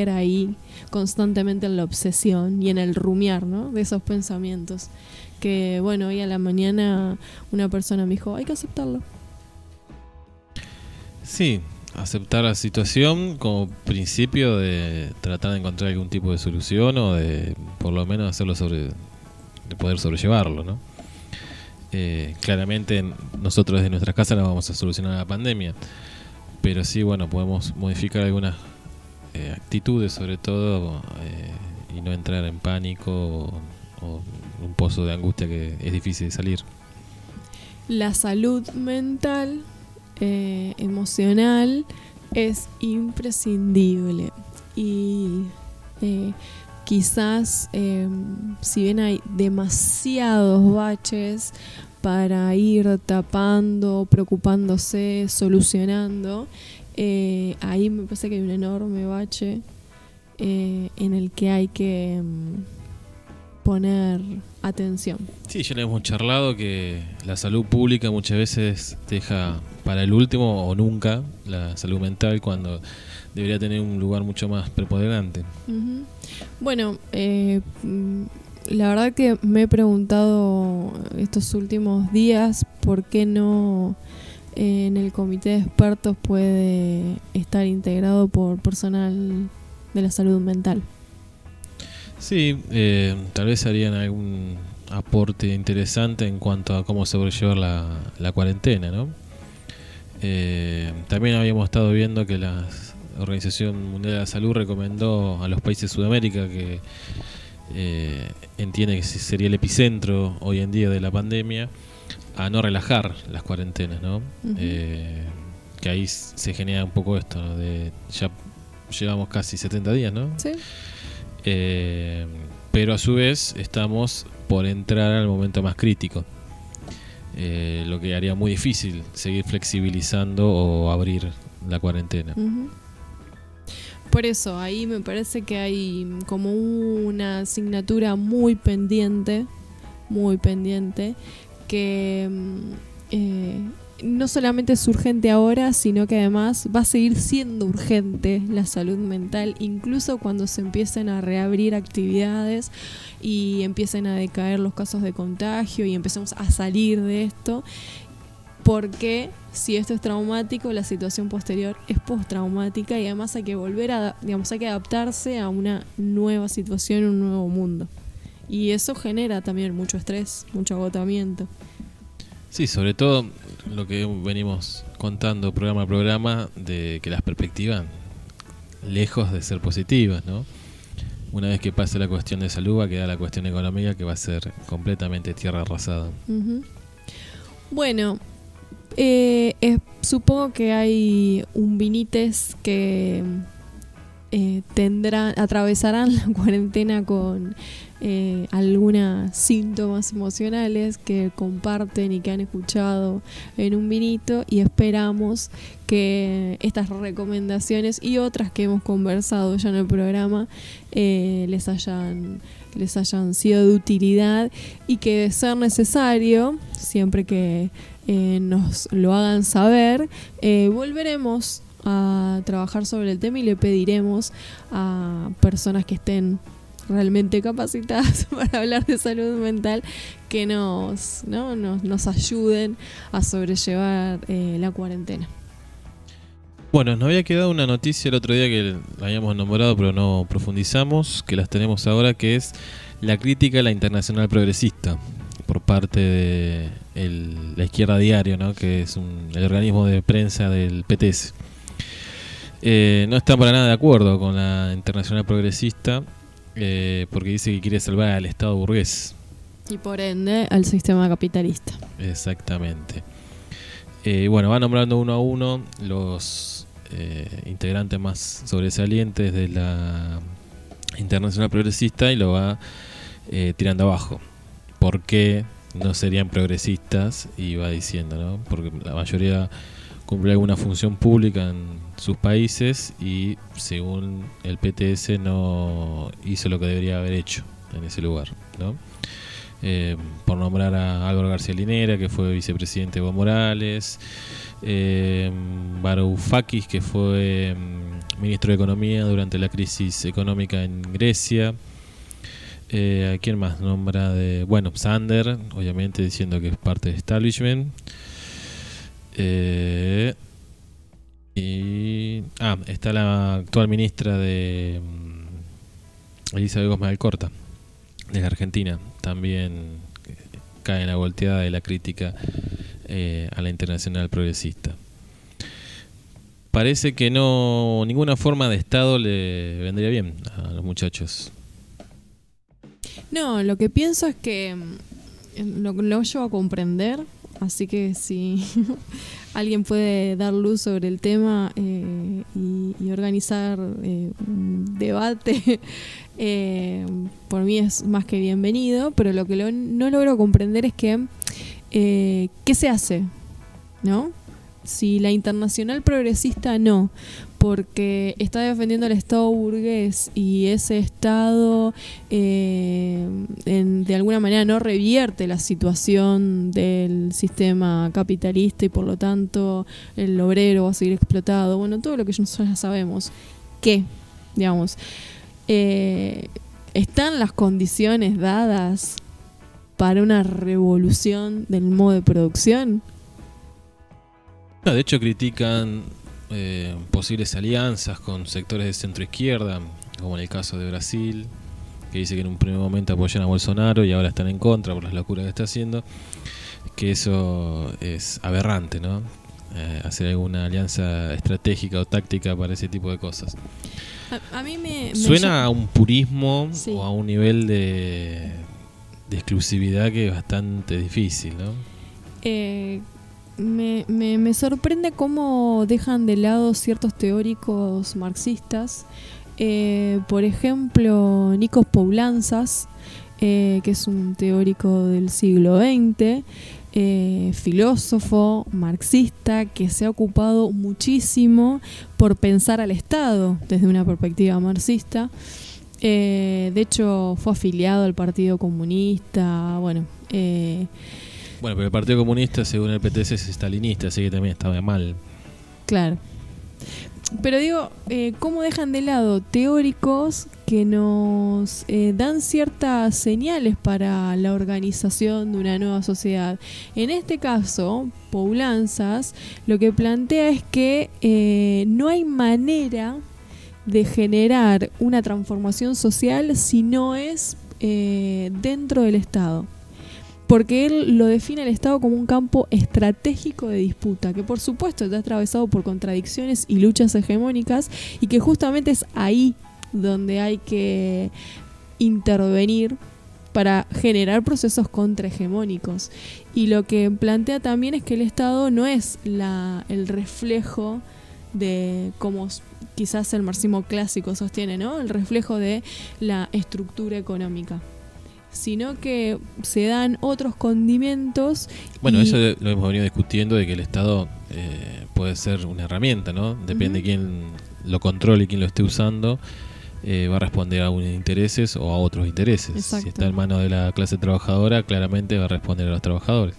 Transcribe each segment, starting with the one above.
ahí constantemente en la obsesión y en el rumiar, ¿no? De esos pensamientos. Que bueno, hoy a la mañana una persona me dijo, hay que aceptarlo. Sí, aceptar la situación como principio de tratar de encontrar algún tipo de solución o de por lo menos hacerlo de poder sobrellevarlo, ¿no? Claramente nosotros desde nuestras casas no vamos a solucionar la pandemia, pero sí, bueno, podemos modificar algunas actitudes sobre todo y no entrar en pánico o un pozo de angustia que es difícil de salir. La salud mental, emocional, es imprescindible y quizás si bien hay demasiados baches para ir tapando, preocupándose, solucionando, ahí me parece que hay un enorme bache en el que hay que poner atención. Sí, ya le hemos charlado que la salud pública muchas veces deja para el último o nunca la salud mental cuando debería tener un lugar mucho más preponderante. Uh-huh. Bueno, la verdad que me he preguntado estos últimos días por qué no en el comité de expertos puede estar integrado por personal de la salud mental. Sí, tal vez harían algún aporte interesante en cuanto a cómo sobrellevar la cuarentena, ¿no? También habíamos estado viendo que la Organización Mundial de la Salud recomendó a los países de Sudamérica que entiende que sería el epicentro hoy en día de la pandemia a no relajar las cuarentenas, ¿no? Uh-huh. Que ahí se genera un poco esto, ¿no? De ya llevamos casi 70 días, ¿no? Sí. Pero a su vez estamos por entrar al momento más crítico, lo que haría muy difícil seguir flexibilizando o abrir la cuarentena. Uh-huh. Por eso ahí me parece que hay como una asignatura muy pendiente que no solamente es urgente ahora, sino que además va a seguir siendo urgente la salud mental, incluso cuando se empiecen a reabrir actividades y empiecen a decaer los casos de contagio y empecemos a salir de esto, porque si esto es traumático, la situación posterior es postraumática y además hay que volver a, hay que adaptarse a una nueva situación, un nuevo mundo. Y eso genera también mucho estrés, mucho agotamiento. Sí, sobre todo lo que venimos contando programa a programa, de que las perspectivas, lejos de ser positivas, ¿no? Una vez que pase la cuestión de salud, va a quedar la cuestión económica, que va a ser completamente tierra arrasada. Uh-huh. Bueno, supongo que hay un vinites que atravesarán la cuarentena con algunos síntomas emocionales que comparten y que han escuchado en un vinito, y esperamos que estas recomendaciones y otras que hemos conversado ya en el programa les hayan sido de utilidad, y que de ser necesario, siempre que nos lo hagan saber, volveremos a trabajar sobre el tema y le pediremos a personas que estén realmente capacitadas para hablar de salud mental que nos ayuden a sobrellevar la cuarentena. Bueno, nos había quedado una noticia el otro día que la habíamos nombrado pero no profundizamos, que las tenemos ahora, que es la crítica a la Internacional Progresista por parte de la Izquierda Diario, ¿no? Que es el organismo de prensa del PTS. No está para nada de acuerdo con la Internacional Progresista, porque dice que quiere salvar al Estado burgués. Y por ende al sistema capitalista. Exactamente. Bueno, va nombrando uno a uno los integrantes más sobresalientes de la Internacional Progresista y lo va tirando abajo. ¿Por qué no serían progresistas? Y va diciendo, ¿no? Porque la mayoría cumple alguna función pública en sus países y según el PTS no hizo lo que debería haber hecho en ese lugar, ¿no? por nombrar a Álvaro García Linera, que fue vicepresidente de Evo Morales, Varoufakis, que fue ministro de Economía durante la crisis económica en Grecia. ¿A quién más nombra? Bueno, Sander, obviamente diciendo que es parte del establishment. Está la actual ministra de Elizabeth Gómez Alcorta, de la Argentina, también cae en la volteada de la crítica a la Internacional Progresista. Parece que ninguna forma de Estado le vendría bien a los muchachos. No, lo que pienso es que lo llevo a comprender, así que si alguien puede dar luz sobre el tema y organizar un debate, por mí es más que bienvenido, pero lo que no logro comprender es que ¿qué se hace? ¿No? Si la Internacional Progresista no, porque está defendiendo al Estado burgués y ese Estado de alguna manera no revierte la situación del sistema capitalista y por lo tanto el obrero va a seguir explotado, bueno, todo lo que nosotros ya sabemos. ¿Qué? Digamos, ¿están las condiciones dadas para una revolución del modo de producción? No, de hecho critican posibles alianzas con sectores de centro-izquierda, como en el caso de Brasil, que dice que en un primer momento apoyan a Bolsonaro y ahora están en contra por las locuras que está haciendo, que eso es aberrante, ¿no? Hacer alguna alianza estratégica o táctica para ese tipo de cosas. A mí me suena a un purismo, sí, o a un nivel de exclusividad que es bastante difícil, ¿no? Me sorprende cómo dejan de lado ciertos teóricos marxistas. Por ejemplo, Nikos Poulantzas, que es un teórico del siglo XX, filósofo marxista, que se ha ocupado muchísimo por pensar al Estado desde una perspectiva marxista. De hecho, fue afiliado al Partido Comunista. Bueno, pero el Partido Comunista, según el PTS, es stalinista, así que también estaba mal. Claro. Pero digo, ¿cómo dejan de lado teóricos que nos dan ciertas señales para la organización de una nueva sociedad? En este caso, Poulantzas lo que plantea es que no hay manera de generar una transformación social si no es dentro del Estado. Porque él lo define al Estado como un campo estratégico de disputa, que por supuesto está atravesado por contradicciones y luchas hegemónicas, y que justamente es ahí donde hay que intervenir para generar procesos contrahegemónicos. Y lo que plantea también es que el Estado no es el reflejo de, como quizás el marxismo clásico sostiene, ¿no? El reflejo de la estructura económica, sino que se dan otros condimentos. Bueno, eso lo hemos venido discutiendo, de que el Estado puede ser una herramienta, ¿no? Depende de quién lo controle y quién lo esté usando, va a responder a unos intereses o a otros intereses. Exacto. Si está en manos de la clase trabajadora, claramente va a responder a los trabajadores.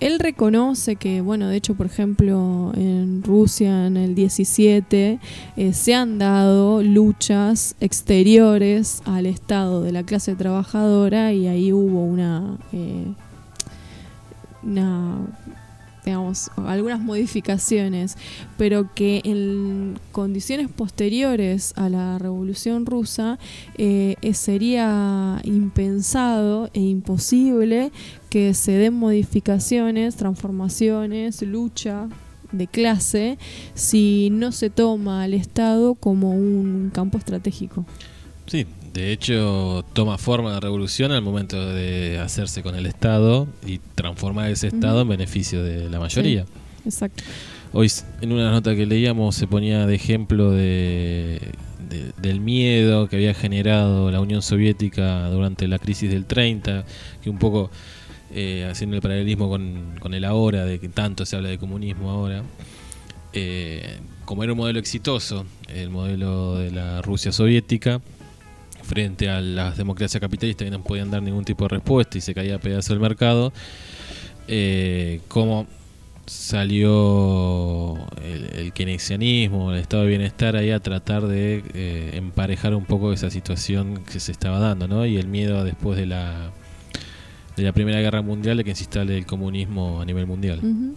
Él reconoce que, bueno, de hecho, por ejemplo, en Rusia en el 17 se han dado luchas exteriores al Estado de la clase trabajadora, y ahí hubo una digamos, algunas modificaciones, pero que en condiciones posteriores a la Revolución Rusa sería impensado e imposible que se den modificaciones, transformaciones, lucha de clase, si no se toma al Estado como un campo estratégico. Sí, de hecho toma forma la revolución al momento de hacerse con el Estado y transformar ese Estado en beneficio de la mayoría. Sí, exacto. Hoy en una nota que leíamos se ponía de ejemplo del miedo que había generado la Unión Soviética durante la crisis del 30, que un poco haciendo el paralelismo con el ahora, de que tanto se habla de comunismo ahora, como era un modelo exitoso, el modelo de la Rusia soviética, frente a las democracias capitalistas que no podían dar ningún tipo de respuesta y se caía a pedazo el mercado, cómo salió el keynesianismo, el estado de bienestar ahí a tratar de emparejar un poco esa situación que se estaba dando, ¿no? Y el miedo después de la Primera Guerra Mundial de que se instale el comunismo a nivel mundial. Uh-huh.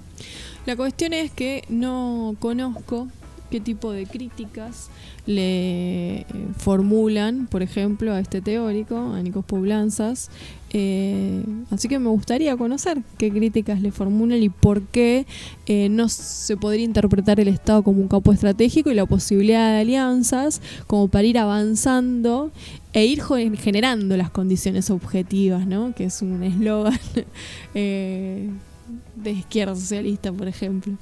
La cuestión es que no conozco qué tipo de críticas le formulan, por ejemplo, a este teórico, a Nikos Poulantzas. Así que me gustaría conocer qué críticas le formulan y por qué no se podría interpretar el Estado como un campo estratégico y la posibilidad de alianzas como para ir avanzando e ir generando las condiciones objetivas, ¿no? Que es un eslogan de izquierda socialista, por ejemplo.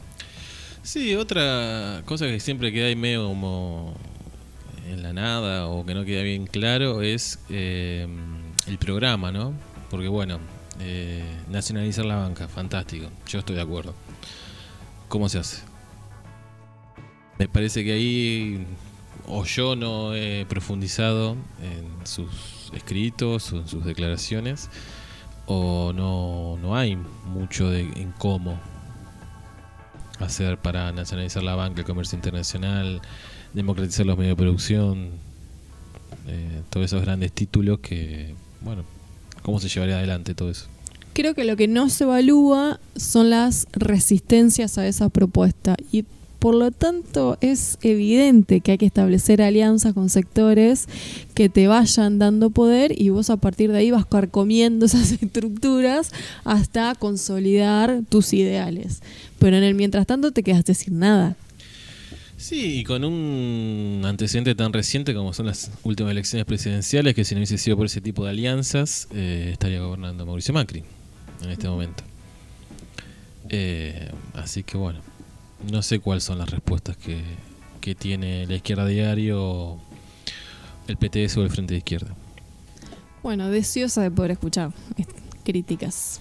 Sí, otra cosa que siempre queda ahí medio como en la nada o que no queda bien claro es el programa, ¿no? Porque bueno, nacionalizar la banca, fantástico, yo estoy de acuerdo. ¿Cómo se hace? Me parece que ahí o yo no he profundizado en sus escritos o en sus declaraciones o no hay mucho en cómo hacer para nacionalizar la banca, el comercio internacional, democratizar los medios de producción, todos esos grandes títulos que, bueno, ¿cómo se llevaría adelante todo eso? Creo que lo que no se evalúa son las resistencias a esa propuesta y por lo tanto es evidente que hay que establecer alianzas con sectores que te vayan dando poder y vos a partir de ahí vas carcomiendo esas estructuras hasta consolidar tus ideales. Pero en el mientras tanto te quedaste sin nada. Sí, y con un antecedente tan reciente como son las últimas elecciones presidenciales, que si no hubiese sido por ese tipo de alianzas, estaría gobernando Mauricio Macri en este momento. Así que bueno, no sé cuáles son las respuestas que tiene la izquierda diario, el PTS o el Frente de Izquierda. Bueno, deseosa de poder escuchar críticas.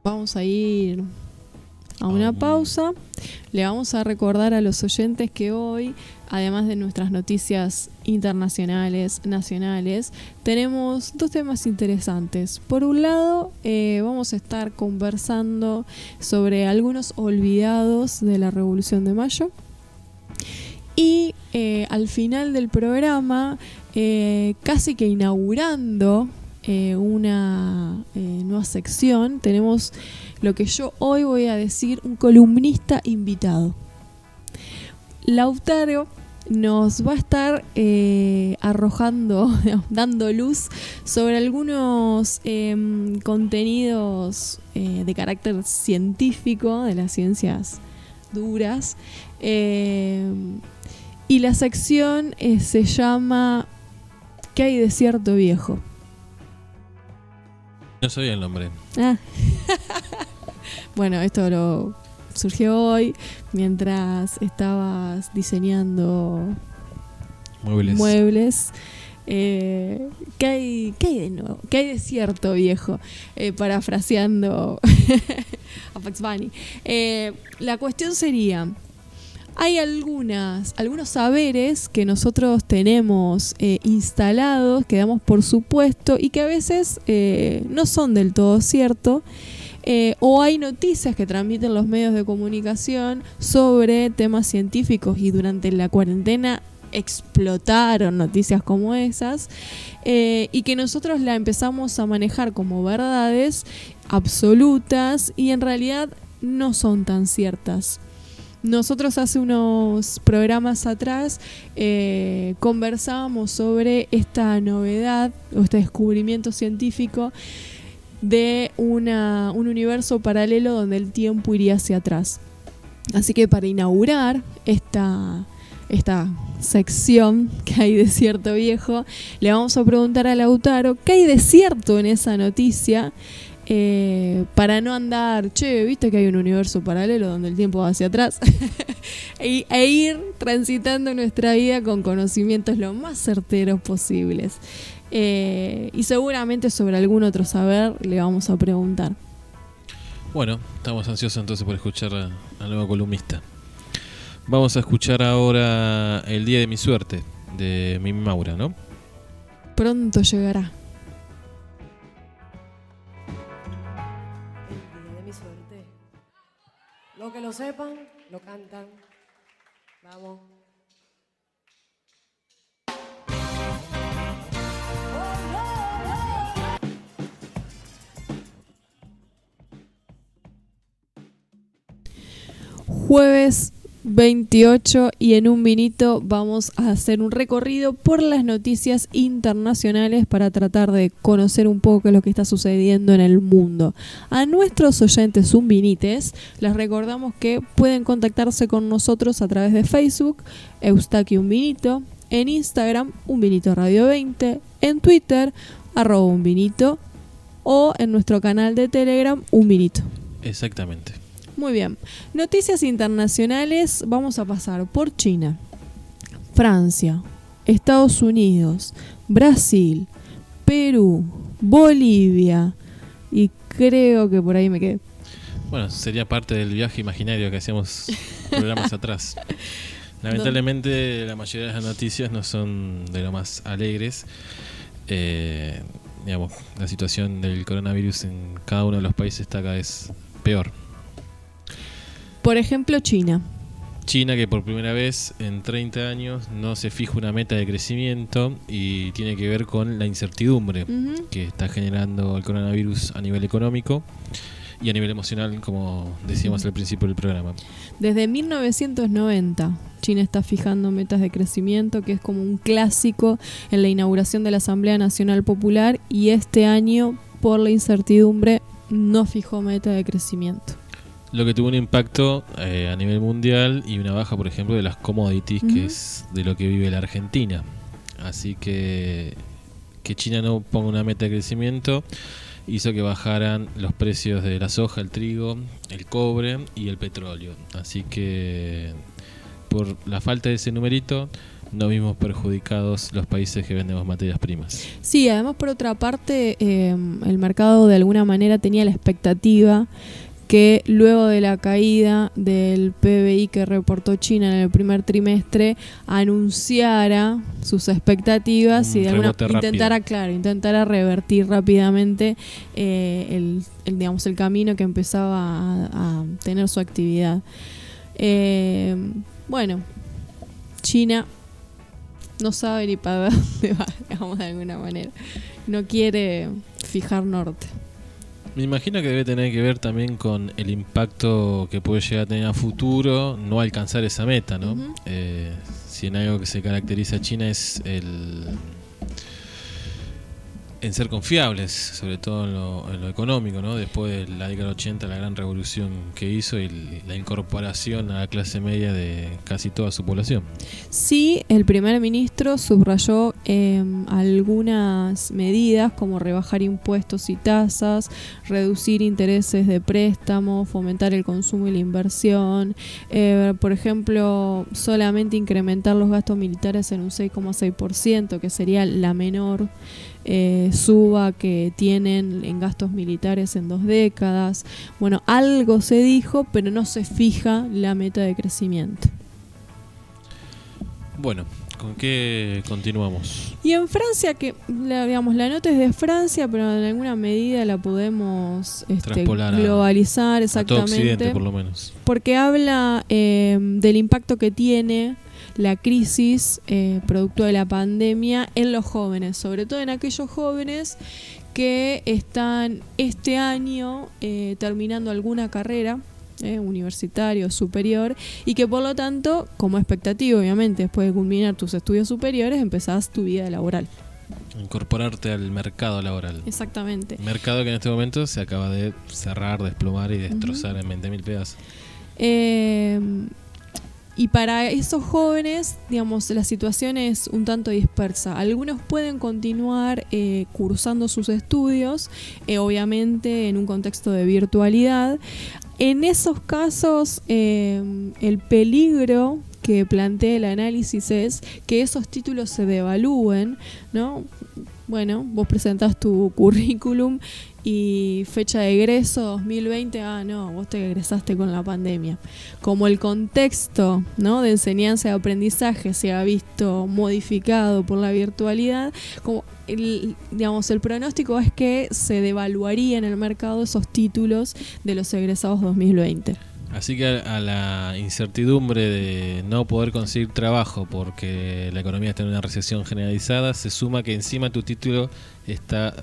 Vamos a ir a una pausa. Le vamos a recordar a los oyentes que hoy, además de nuestras noticias internacionales, nacionales, tenemos dos temas interesantes. Por un lado, vamos a estar conversando sobre algunos olvidados de la Revolución de Mayo. Y al final del programa, casi que inaugurando una nueva sección, tenemos lo que yo hoy voy a decir, un columnista invitado. Lautaro nos va a estar arrojando, dando luz sobre algunos contenidos de carácter científico, de las ciencias duras, y la sección se llama ¿Qué hay de cierto, viejo? No sabía el nombre. Bueno, esto lo surgió hoy mientras estabas diseñando muebles. ¿Qué hay de nuevo? ¿Qué hay de cierto, viejo? Parafraseando a Bugs Bunny. La cuestión sería: hay algunos saberes que nosotros tenemos instalados, que damos por supuesto y que a veces no son del todo cierto, o hay noticias que transmiten los medios de comunicación sobre temas científicos y durante la cuarentena explotaron noticias como esas, y que nosotros la empezamos a manejar como verdades absolutas y en realidad no son tan ciertas. Nosotros hace unos programas atrás conversábamos sobre esta novedad o este descubrimiento científico de un universo paralelo donde el tiempo iría hacia atrás. Así que para inaugurar esta sección que hay de cierto, viejo, le vamos a preguntar a Lautaro qué hay de cierto en esa noticia, para no andar, viste que hay un universo paralelo donde el tiempo va hacia atrás, e ir transitando nuestra vida con conocimientos lo más certeros posibles. Y seguramente sobre algún otro saber le vamos a preguntar. Bueno, estamos ansiosos entonces por escuchar al nuevo columnista. Vamos a escuchar ahora El día de mi suerte, de Mimi Maura, ¿no? Pronto llegará. El día de mi suerte. Los que lo sepan, lo cantan. Vamos. Jueves 28 y en un vinito vamos a hacer un recorrido por las noticias internacionales para tratar de conocer un poco lo que está sucediendo en el mundo. A nuestros oyentes unvinites les recordamos que pueden contactarse con nosotros a través de Facebook, Eustaquio Unvinito, en Instagram, Unvinito Radio 20, en Twitter, @unvinito o en nuestro canal de Telegram, Unvinito. Exactamente. Muy bien. Noticias internacionales, vamos a pasar por China, Francia, Estados Unidos, Brasil, Perú, Bolivia y creo que por ahí me quedé. Bueno, sería parte del viaje imaginario que hacíamos programas atrás. Lamentablemente la mayoría de las noticias no son de lo más alegres. Digamos, la situación del coronavirus en cada uno de los países está cada vez peor. Por ejemplo, China. China, que por primera vez en 30 años no se fija una meta de crecimiento y tiene que ver con la incertidumbre que está generando el coronavirus a nivel económico y a nivel emocional, como decíamos al principio del programa. Desde 1990, China está fijando metas de crecimiento, que es como un clásico en la inauguración de la Asamblea Nacional Popular, y este año, por la incertidumbre, no fijó meta de crecimiento. Lo que tuvo un impacto a nivel mundial y una baja, por ejemplo, de las commodities, que es de lo que vive la Argentina. Así que China no ponga una meta de crecimiento hizo que bajaran los precios de la soja, el trigo, el cobre y el petróleo. Así que por la falta de ese numerito nos vimos perjudicados los países que vendemos materias primas. Sí, además por otra parte el mercado de alguna manera tenía la expectativa que luego de la caída del PBI que reportó China en el primer trimestre anunciara sus expectativas y de alguna intentara revertir rápidamente el camino que empezaba a tener su actividad. Bueno, China no sabe ni para dónde va, digamos, de alguna manera. No quiere fijar norte. Me imagino que debe tener que ver también con el impacto que puede llegar a tener a futuro no alcanzar esa meta, ¿no? Si en algo que se caracteriza a China es en ser confiables, sobre todo en lo económico, ¿no? Después de la década 80, la gran revolución que hizo y la incorporación a la clase media de casi toda su población. Sí, el primer ministro subrayó algunas medidas como rebajar impuestos y tasas, reducir intereses de préstamo, fomentar el consumo y la inversión, por ejemplo, solamente incrementar los gastos militares en un 6,6%, que sería la menor suba que tienen en gastos militares en 2 décadas. Bueno, algo se dijo, pero no se fija la meta de crecimiento. Bueno, ¿con qué continuamos? Y en Francia, que la nota es de Francia, pero en alguna medida la podemos globalizar, exactamente. A todo Occidente, por lo menos. Porque habla del impacto que tiene la crisis producto de la pandemia en los jóvenes, sobre todo en aquellos jóvenes que están este año terminando alguna carrera universitario, superior, y que por lo tanto, como expectativa, obviamente, después de culminar tus estudios superiores, empezás tu vida laboral. Incorporarte al mercado laboral. Exactamente. Mercado que en este momento se acaba de cerrar, desplomar y destrozar en 20.000 pedazos. Y para esos jóvenes, digamos, la situación es un tanto dispersa. Algunos pueden continuar cursando sus estudios, obviamente en un contexto de virtualidad. En esos casos, el peligro que plantea el análisis es que esos títulos se devalúen, ¿no? Bueno, vos presentás tu currículum y fecha de egreso 2020, no, vos te egresaste con la pandemia. Como el contexto, ¿no?, de enseñanza y aprendizaje se ha visto modificado por la virtualidad, como el pronóstico es que se devaluaría en el mercado esos títulos de los egresados 2020. Así que a la incertidumbre de no poder conseguir trabajo porque la economía está en una recesión generalizada, se suma que encima tu título está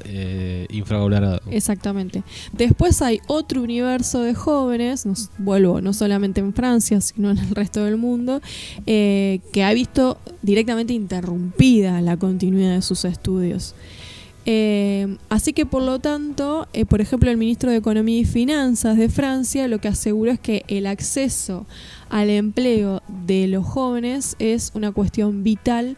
infravalorado. Exactamente. Después hay otro universo de jóvenes, no solamente en Francia, sino en el resto del mundo, que ha visto directamente interrumpida la continuidad de sus estudios. Así que por lo tanto, por ejemplo, el ministro de Economía y Finanzas de Francia lo que aseguró es que el acceso al empleo de los jóvenes es una cuestión vital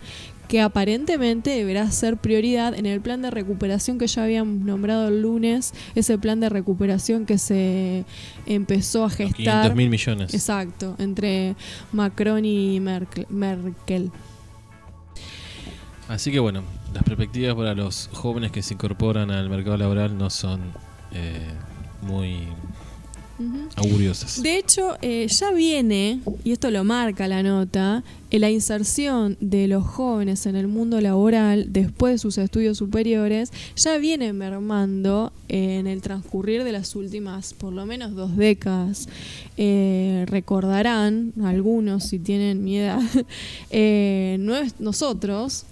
que aparentemente deberá ser prioridad en el plan de recuperación que ya habíamos nombrado el lunes, ese plan de recuperación que se empezó a gestar. 500.000 millones. Exacto, entre Macron y Merkel. Así que bueno, las perspectivas para los jóvenes que se incorporan al mercado laboral no son muy auguriosas. De hecho, ya viene, y esto lo marca la nota, la inserción de los jóvenes en el mundo laboral después de sus estudios superiores ya viene mermando en el transcurrir de las últimas por lo menos 2 décadas. Recordarán algunos, si tienen mi edad, nosotros,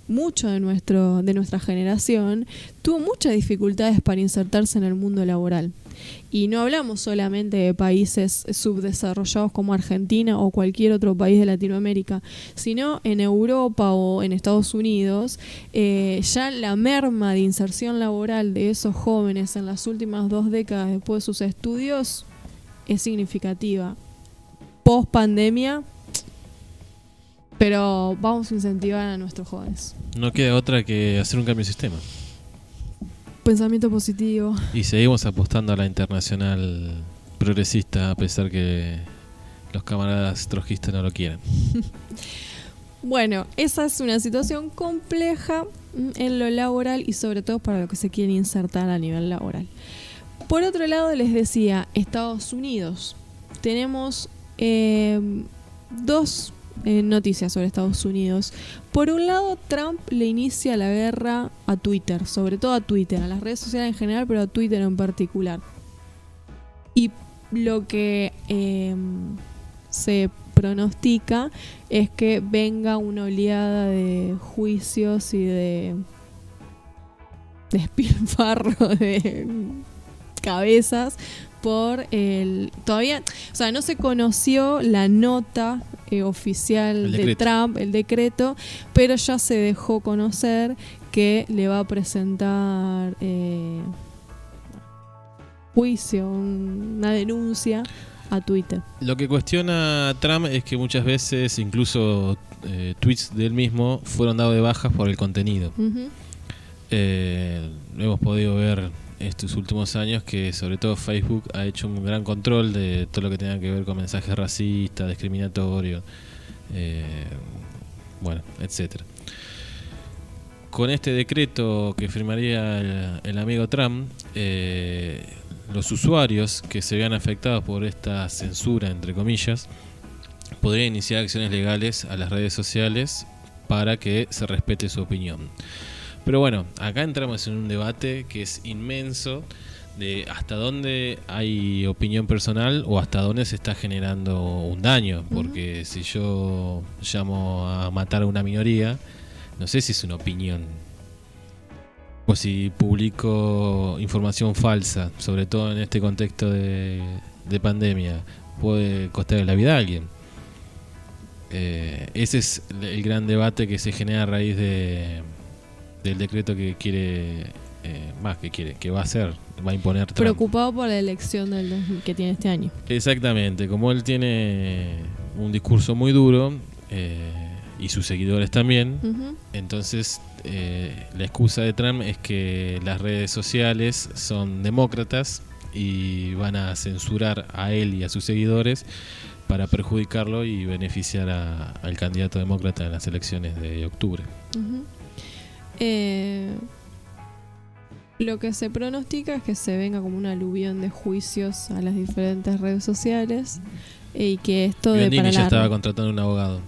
mucho de nuestra generación tuvo muchas dificultades para insertarse en el mundo laboral. Y no hablamos solamente de países subdesarrollados como Argentina o cualquier otro país de Latinoamérica, sino en Europa o en Estados Unidos, ya la merma de inserción laboral de esos jóvenes en las últimas 2 décadas después de sus estudios es significativa. Post pandemia, pero vamos a incentivar a nuestros jóvenes. No queda otra que hacer un cambio de sistema. Pensamiento positivo. Y seguimos apostando a la internacional progresista a pesar que los camaradas trotskistas no lo quieren. Bueno, esa es una situación compleja en lo laboral y sobre todo para lo que se quiere insertar a nivel laboral. Por otro lado, les decía, Estados Unidos. Tenemos 2 noticias sobre Estados Unidos. Por un lado, Trump le inicia la guerra a Twitter, sobre todo a Twitter, a las redes sociales en general, pero a Twitter en particular. Y lo que se pronostica es que venga una oleada de juicios y de despilfarro de cabezas por todavía, o sea, no se conoció la nota oficial de Trump, el decreto, pero ya se dejó conocer que le va a presentar juicio, una denuncia a Twitter. Lo que cuestiona Trump es que muchas veces incluso tweets de él mismo fueron dados de bajas por el contenido. Uh-huh. Lo hemos podido ver estos últimos años que sobre todo Facebook ha hecho un gran control de todo lo que tenga que ver con mensajes racistas, discriminatorios, etcétera. Con este decreto que firmaría el amigo Trump, los usuarios que se vean afectados por esta censura, entre comillas, podrían iniciar acciones legales a las redes sociales para que se respete su opinión. Pero bueno, acá entramos en un debate que es inmenso de hasta dónde hay opinión personal o hasta dónde se está generando un daño. Porque si yo llamo a matar a una minoría, no sé si es una opinión. O si publico información falsa, sobre todo en este contexto de pandemia, puede costarle la vida a alguien. Ese es el gran debate que se genera a raíz del decreto que que va a hacer, va a imponer Trump. Preocupado por la elección que tiene este año. Exactamente, como él tiene un discurso muy duro y sus seguidores también, entonces la excusa de Trump es que las redes sociales son demócratas y van a censurar a él y a sus seguidores para perjudicarlo y beneficiar al candidato demócrata en las elecciones de octubre. Lo que se pronostica es que se venga como una aluvión de juicios a las diferentes redes sociales y que esto de Biondini para ya largo. estaba contratando un abogado.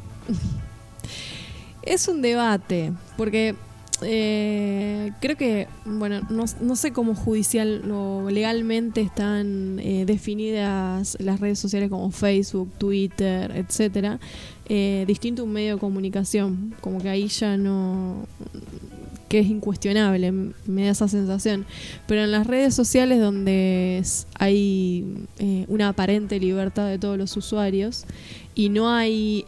Es un debate, porque creo que, bueno, no sé cómo judicial o legalmente están definidas las redes sociales como Facebook, Twitter, etcétera. Distinto a un medio de comunicación, como que ahí ya no, que es incuestionable, me da esa sensación. Pero en las redes sociales donde hay una aparente libertad de todos los usuarios y no hay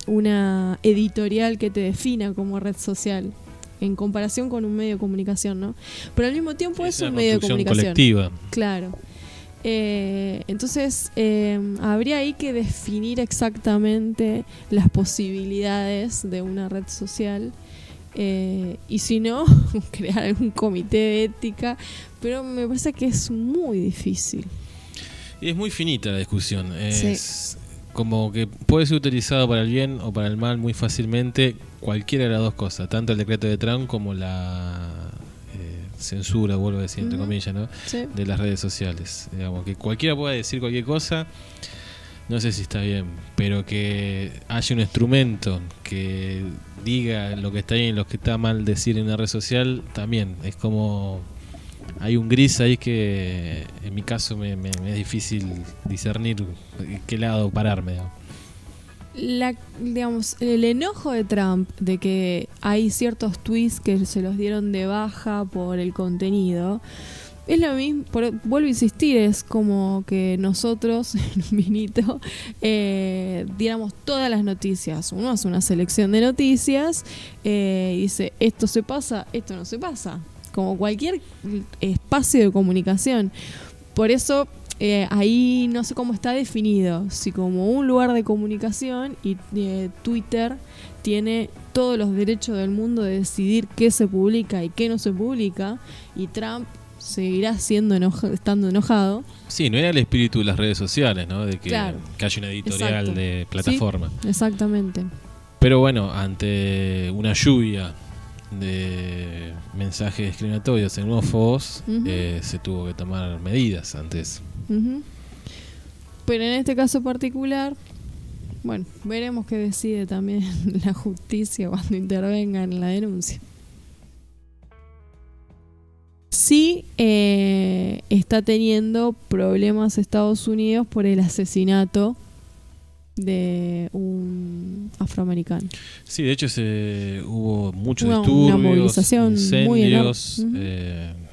una editorial que te defina como red social en comparación con un medio de comunicación, ¿no? Pero al mismo tiempo es un medio de comunicación colectiva. Claro. Entonces habría ahí que definir exactamente las posibilidades de una red social y si no, crear algún comité de ética, pero me parece que es muy difícil. Y es muy finita la discusión. Es como que puede ser utilizado para el bien o para el mal muy fácilmente, cualquiera de las dos cosas, tanto el decreto de Trump como la censura, vuelvo a decir entre comillas, ¿no? Sí. De las redes sociales. Digamos que cualquiera pueda decir cualquier cosa, no sé si está bien, pero que haya un instrumento que diga lo que está bien y lo que está mal decir en una red social, también es como hay un gris ahí que en mi caso me es difícil discernir qué lado pararme, digamos, el enojo de Trump de que hay ciertos tweets que se los dieron de baja por el contenido es lo mismo, vuelvo a insistir, es como que nosotros en un vinito diéramos todas las noticias. Uno hace una selección de noticias y dice esto se pasa, esto no se pasa, como cualquier espacio de comunicación. Por eso ahí no sé cómo está definido, si como un lugar de comunicación y Twitter tiene todos los derechos del mundo de decidir qué se publica y qué no se publica, y Trump seguirá estando enojado. Sí, no era el espíritu de las redes sociales, ¿no? De que, claro, que haya una editorial exacto. de plataforma. Sí, exactamente. Pero bueno, ante una lluvia de mensajes discriminatorios xenófobos, se tuvo que tomar medidas ante eso. Pero en este caso particular, bueno, veremos qué decide también la justicia cuando intervenga en la denuncia. Sí está teniendo problemas Estados Unidos por el asesinato de un afroamericano. Sí, de hecho hubo muchos Una disturbios, movilización muy incendios. enorme.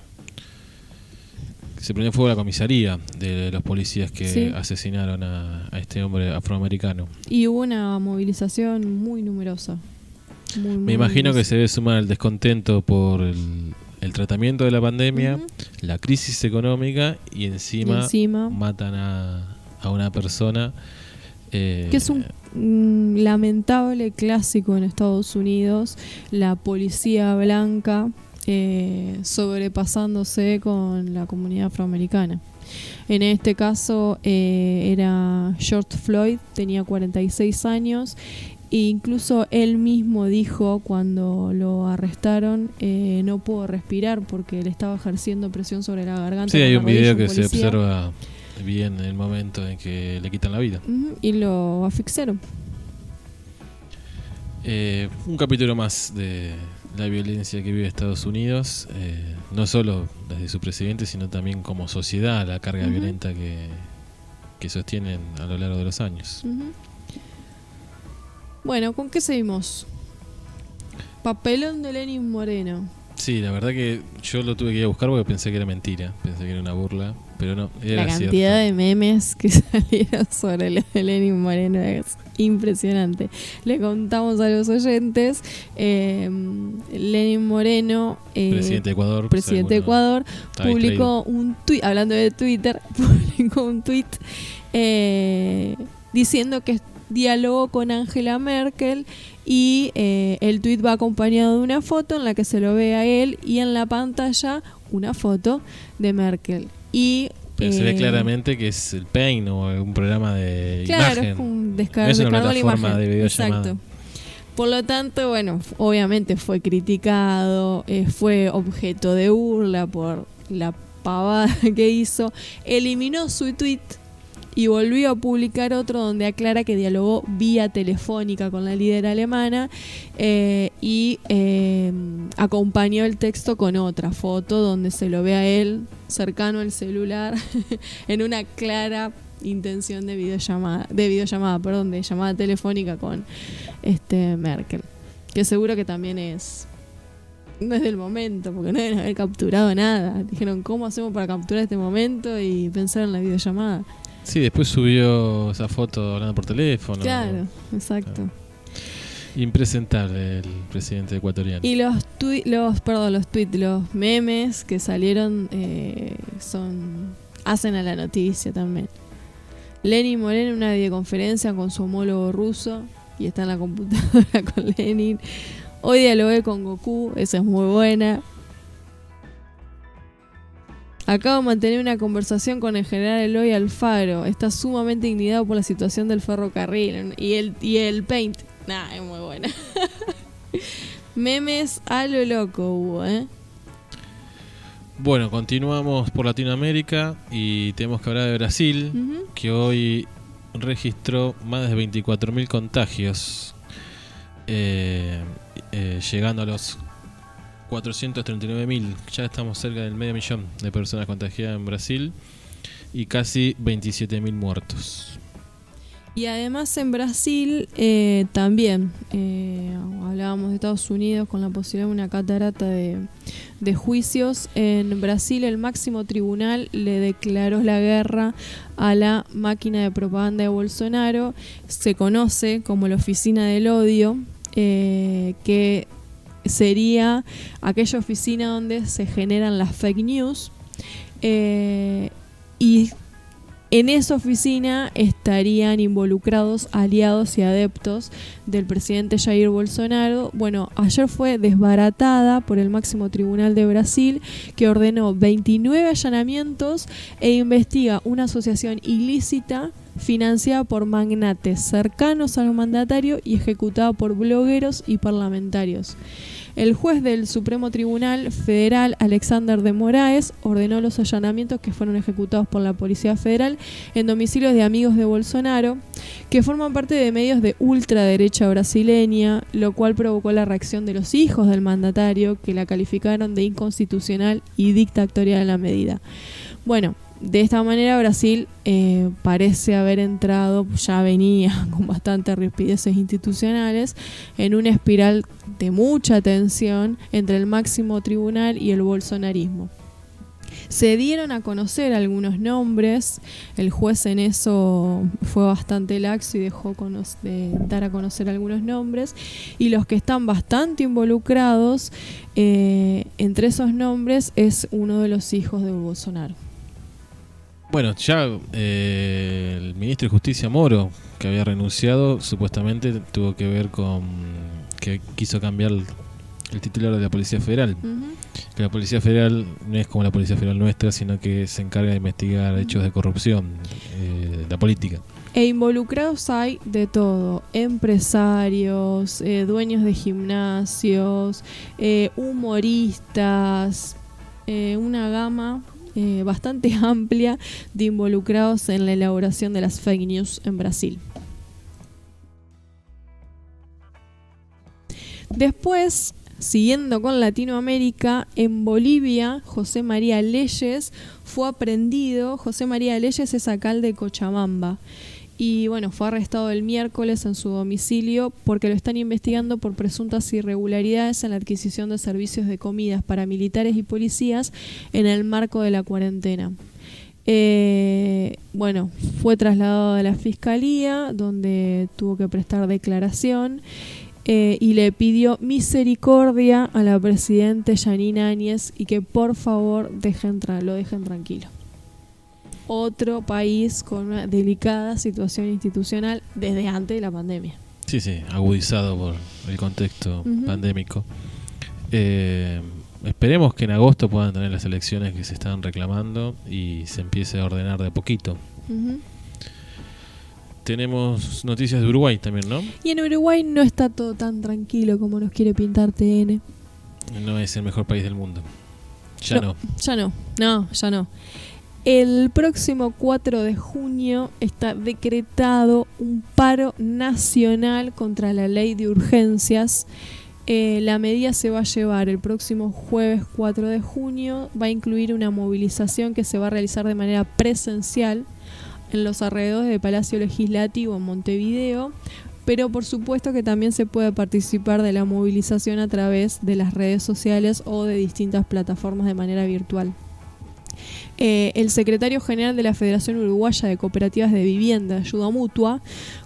Se prendió fuego la comisaría de los policías que Sí. asesinaron a este hombre afroamericano. Y hubo una movilización muy numerosa. Me imagino que se debe sumar el descontento por el tratamiento de la pandemia, la crisis económica y encima matan a una persona. Que es un lamentable clásico en Estados Unidos, la policía blanca sobrepasándose con la comunidad afroamericana. En este caso era George Floyd, tenía 46 años e incluso él mismo dijo cuando lo arrestaron no pudo respirar porque le estaba ejerciendo presión sobre la garganta. Sí, hay un video que policía. se observa bien en el momento en que le quitan la vida. Y lo asfixiaron. Un capítulo más de la violencia que vive Estados Unidos, no solo desde su presidente, sino también como sociedad, la carga violenta que sostienen a lo largo de los años. Bueno, ¿con qué seguimos? Papelón de Lenin Moreno. Sí, la verdad que yo lo tuve que ir a buscar porque pensé que era mentira, pensé que era una burla, pero no, era La cantidad cierto. de memes que salieron sobre lo de Lenin Moreno es impresionante. Le contamos a los oyentes, Lenin Moreno, Presidente de Ecuador, presidente de Ecuador, publicó un tuit, hablando de Twitter, publicó un tuit diciendo que dialogó con Angela Merkel y el tuit va acompañado de una foto en la que se lo ve a él y en la pantalla una foto de Merkel. Y pero se ve claramente que es el Paint o un programa de claro, imagen. es un no es una plataforma de videollamada. Exacto. Por lo tanto, bueno, obviamente fue criticado, fue objeto de burla por la pavada que hizo. Eliminó su tweet y volvió a publicar otro donde aclara que dialogó vía telefónica con la líder alemana y acompañó el texto con otra foto donde se lo ve a él cercano al celular en una clara intención de de llamada telefónica con Merkel, que seguro que también no es del momento, porque no deben haber capturado nada. Dijeron, ¿cómo hacemos para capturar este momento? Y pensar en la videollamada. Sí, después subió esa foto hablando por teléfono. Claro, exacto. Claro. Impresentable el presidente ecuatoriano. Y los tweets, los memes que salieron hacen a la noticia también. Lenin Moreno en una videoconferencia con su homólogo ruso y está en la computadora con Lenin. Hoy dialogué con Goku, esa es muy buena. Acabo de mantener una conversación con el general Eloy Alfaro. Está sumamente indignado por la situación del ferrocarril. Y el Paint. Es muy buena. Memes a lo loco hubo, Bueno, continuamos por Latinoamérica y tenemos que hablar de Brasil, que hoy registró más de 24.000 contagios, llegando a los 439.000. Ya estamos cerca del 500.000 de personas contagiadas en Brasil y casi 27.000 muertos. Y además en Brasil también hablábamos de Estados Unidos con la posibilidad de una catarata de juicios. En Brasil el máximo tribunal le declaró la guerra a la máquina de propaganda de Bolsonaro. Se conoce como la oficina del odio, que sería aquella oficina donde se generan las fake news, y en esa oficina estarían involucrados aliados y adeptos del presidente Jair Bolsonaro. Bueno, ayer fue desbaratada por el máximo tribunal de Brasil, que ordenó 29 allanamientos e investiga una asociación ilícita financiada por magnates cercanos al mandatario y ejecutada por blogueros y parlamentarios. El juez del Supremo Tribunal Federal, Alexander de Moraes, ordenó los allanamientos que fueron ejecutados por la Policía Federal en domicilios de amigos de Bolsonaro, que forman parte de medios de ultraderecha brasileña, lo cual provocó la reacción de los hijos del mandatario, que la calificaron de inconstitucional y dictatorial en la medida. Bueno, de esta manera Brasil parece haber entrado, ya venía con bastantes rispideces institucionales, en una espiral de mucha tensión entre el máximo tribunal y el bolsonarismo. Se dieron a conocer algunos nombres, el juez en eso fue bastante laxo y dejó de dar a conocer algunos nombres, y los que están bastante involucrados, entre esos nombres es uno de los hijos de Bolsonaro. Bueno, ya el ministro de Justicia Moro, que había renunciado, supuestamente tuvo que ver con que quiso cambiar el titular de la Policía Federal. Que la Policía Federal no es como la Policía Federal nuestra, sino que se encarga de investigar hechos de corrupción, la política. E involucrados hay de todo: empresarios, dueños de gimnasios, humoristas, una gama bastante amplia de involucrados en la elaboración de las fake news en Brasil. Después, siguiendo con Latinoamérica, en Bolivia, José María Leyes fue aprehendido. José María Leyes es alcalde de Cochabamba. Y bueno, fue arrestado el miércoles en su domicilio porque lo están investigando por presuntas irregularidades en la adquisición de servicios de comidas para militares y policías en el marco de la cuarentena. Bueno, fue trasladado a la fiscalía, donde tuvo que prestar declaración, y le pidió misericordia a la presidenta Yanina Áñez y que por favor lo dejen tranquilo. Otro país con una delicada situación institucional desde antes de la pandemia. Sí, agudizado por el contexto pandémico. Esperemos que en agosto puedan tener las elecciones que se están reclamando y se empiece a ordenar de a poquito. tenemos noticias de Uruguay también, ¿no? Y en Uruguay no está todo tan tranquilo como nos quiere pintar TN. No es el mejor país del mundo. Ya no. Ya no. El próximo 4 de junio está decretado un paro nacional contra la ley de urgencias. La medida se va a llevar el próximo jueves 4 de junio. Va a incluir una movilización que se va a realizar de manera presencial en los alrededores del Palacio Legislativo en Montevideo. Pero por supuesto que también se puede participar de la movilización a través de las redes sociales o de distintas plataformas de manera virtual. El secretario general de la Federación Uruguaya de Cooperativas de Vivienda, Ayuda Mutua,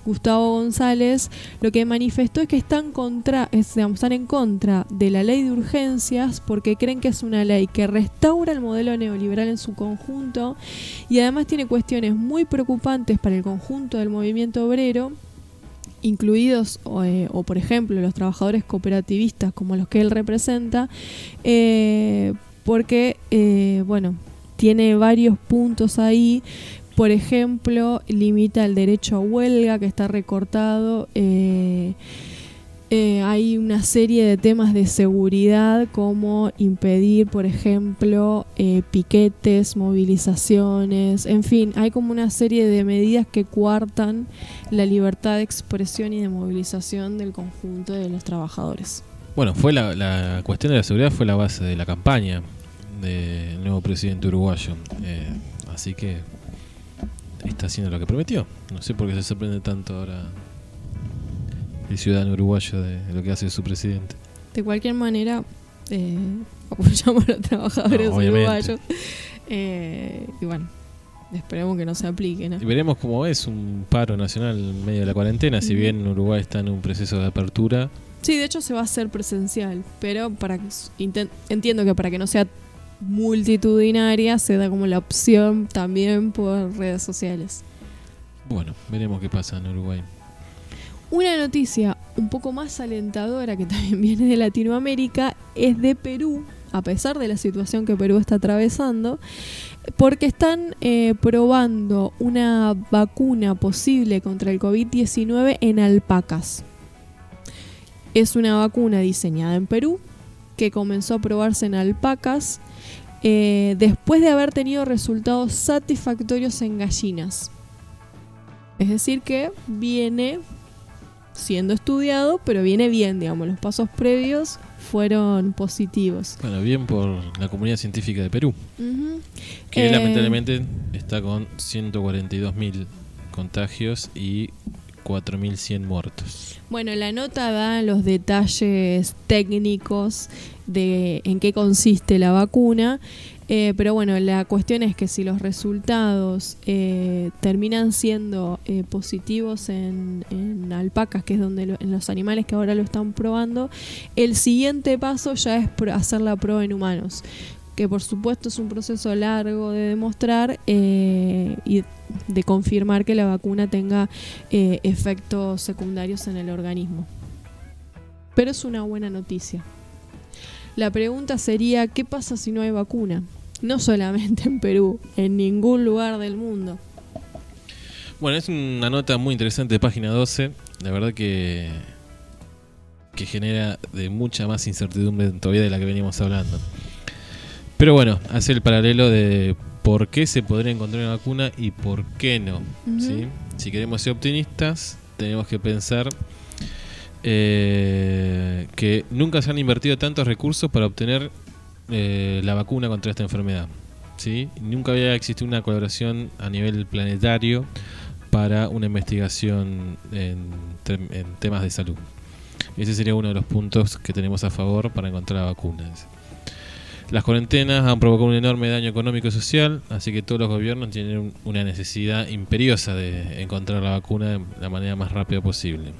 Gustavo González, lo que manifestó es que están en contra de la ley de urgencias porque creen que es una ley que restaura el modelo neoliberal en su conjunto y además tiene cuestiones muy preocupantes para el conjunto del movimiento obrero, incluidos o por ejemplo los trabajadores cooperativistas como los que él representa, porque tiene varios puntos ahí. Por ejemplo, limita el derecho a huelga, que está recortado. Hay una serie de temas de seguridad, como impedir, por ejemplo, piquetes, movilizaciones. En fin, hay como una serie de medidas que coartan la libertad de expresión y de movilización del conjunto de los trabajadores. Bueno, fue la cuestión de la seguridad fue la base de la campaña del nuevo presidente uruguayo, así que está haciendo lo que prometió. No sé por qué se sorprende tanto ahora el ciudadano uruguayo de lo que hace su presidente. De cualquier manera, apoyamos a los trabajadores uruguayos, y bueno, esperemos que no se aplique, ¿no? Y veremos cómo es un paro nacional en medio de la cuarentena, si bien Uruguay está en un proceso de apertura. Sí, de hecho se va a hacer presencial, pero entiendo que para que no sea multitudinaria se da como la opción también por redes sociales. Bueno, veremos qué pasa en Uruguay. Una noticia un poco más alentadora que también viene de Latinoamérica es de Perú, a pesar de la situación que Perú está atravesando, porque están probando una vacuna posible contra el COVID-19 en alpacas. Es una vacuna diseñada en Perú que comenzó a probarse en alpacas después de haber tenido resultados satisfactorios en gallinas. Es decir que viene siendo estudiado, pero viene bien, digamos, los pasos previos fueron positivos. Bueno, bien por la comunidad científica de Perú, que lamentablemente está con 142.000 contagios y 4.100 muertos. Bueno, la nota da los detalles técnicos de en qué consiste la vacuna, pero bueno, la cuestión es que si los resultados terminan siendo positivos en alpacas, que es donde en los animales que ahora lo están probando, el siguiente paso ya es hacer la prueba en humanos, que por supuesto es un proceso largo de demostrar y de confirmar que la vacuna tenga efectos secundarios en el organismo. Pero es una buena noticia. La pregunta sería, ¿qué pasa si no hay vacuna? No solamente en Perú, en ningún lugar del mundo. Bueno, es una nota muy interesante de página 12. La verdad que genera de mucha más incertidumbre todavía de la que veníamos hablando. Pero bueno, hace el paralelo de por qué se podría encontrar una vacuna y por qué no. ¿Sí? Si queremos ser optimistas, tenemos que pensar que nunca se han invertido tantos recursos para obtener la vacuna contra esta enfermedad. ¿Sí? Nunca había existido una colaboración a nivel planetario para una investigación en temas de salud. Ese sería uno de los puntos que tenemos a favor para encontrar la vacuna. Las cuarentenas han provocado un enorme daño económico y social, así que todos los gobiernos tienen una necesidad imperiosa de encontrar la vacuna de la manera más rápida posible.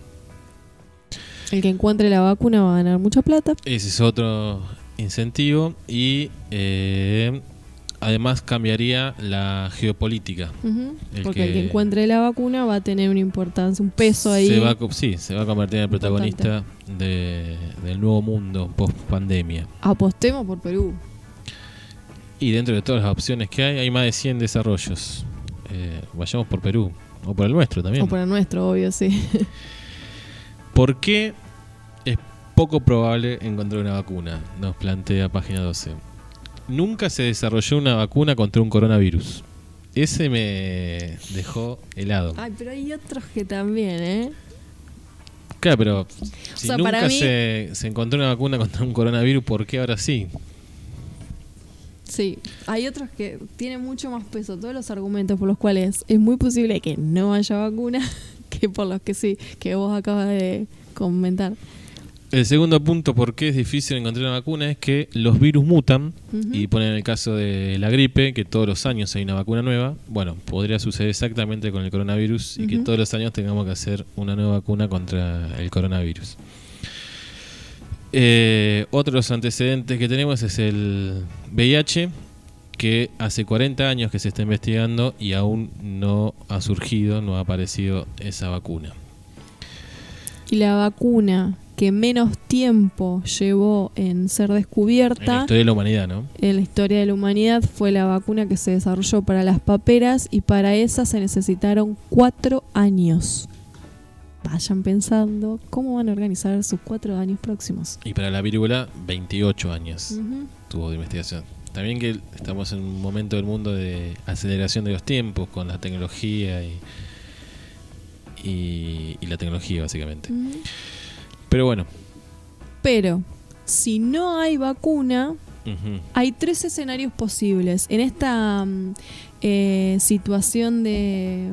El que encuentre la vacuna va a ganar mucha plata. Ese es otro incentivo y además cambiaría la geopolítica. Porque el que encuentre la vacuna va a tener una importancia, un peso ahí. Se va a convertir en el protagonista del nuevo mundo post pandemia. Apostemos por Perú. Y dentro de todas las opciones que hay más de 100 desarrollos. Vayamos por Perú. O por el nuestro también. O por el nuestro, obvio, sí. ¿Por qué es poco probable encontrar una vacuna? Nos plantea página 12. Nunca se desarrolló una vacuna contra un coronavirus. Ese me dejó helado. Ay, pero hay otros que también, ¿eh? Claro, pero si sea, nunca para mí- se encontró una vacuna contra un coronavirus, ¿por qué ahora sí? Sí, hay otros que tienen mucho más peso. Todos los argumentos por los cuales es muy posible que no haya vacuna que por los que sí, que vos acabas de comentar. El segundo punto, por qué es difícil encontrar una vacuna, es que los virus mutan. Ujú. Y ponen el caso de la gripe, que todos los años hay una vacuna nueva. Bueno, podría suceder exactamente con el coronavirus y que Ujú. todos los años tengamos que hacer una nueva vacuna contra el coronavirus. Otro de los antecedentes que tenemos es el VIH, que hace 40 años que se está investigando y aún no ha surgido, no ha aparecido esa vacuna. Y la vacuna que menos tiempo llevó en ser En la descubierta historia de la humanidad, ¿no? en la historia de la humanidad fue la vacuna que se desarrolló para las paperas, y para esa se necesitaron 4 años. Vayan pensando cómo van a organizar sus 4 años próximos. Y para la viruela, 28 años Ujú. tuvo de investigación. También que estamos en un momento del mundo de aceleración de los tiempos con la tecnología y la tecnología, básicamente. Ujú. Pero bueno, Pero si no hay vacuna, ujú, hay 3 escenarios posibles. En esta situación de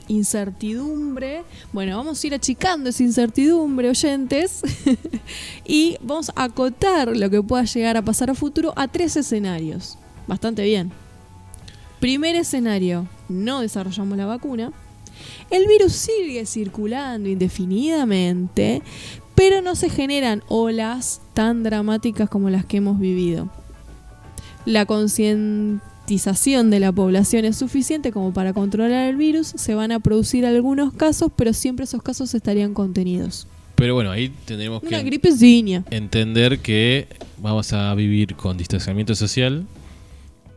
incertidumbre, bueno, vamos a ir achicando esa incertidumbre, oyentes, y vamos a acotar lo que pueda llegar a pasar a futuro a 3 escenarios. Bastante bien. Primer escenario, no desarrollamos la vacuna. El virus sigue circulando indefinidamente, pero no se generan olas tan dramáticas como las que hemos vivido. La concientización de la población es suficiente como para controlar el virus. Se van a producir algunos casos, pero siempre esos casos estarían contenidos. pero bueno, ahí tendremos Una que gripezinha. entender que vamos a vivir con distanciamiento social,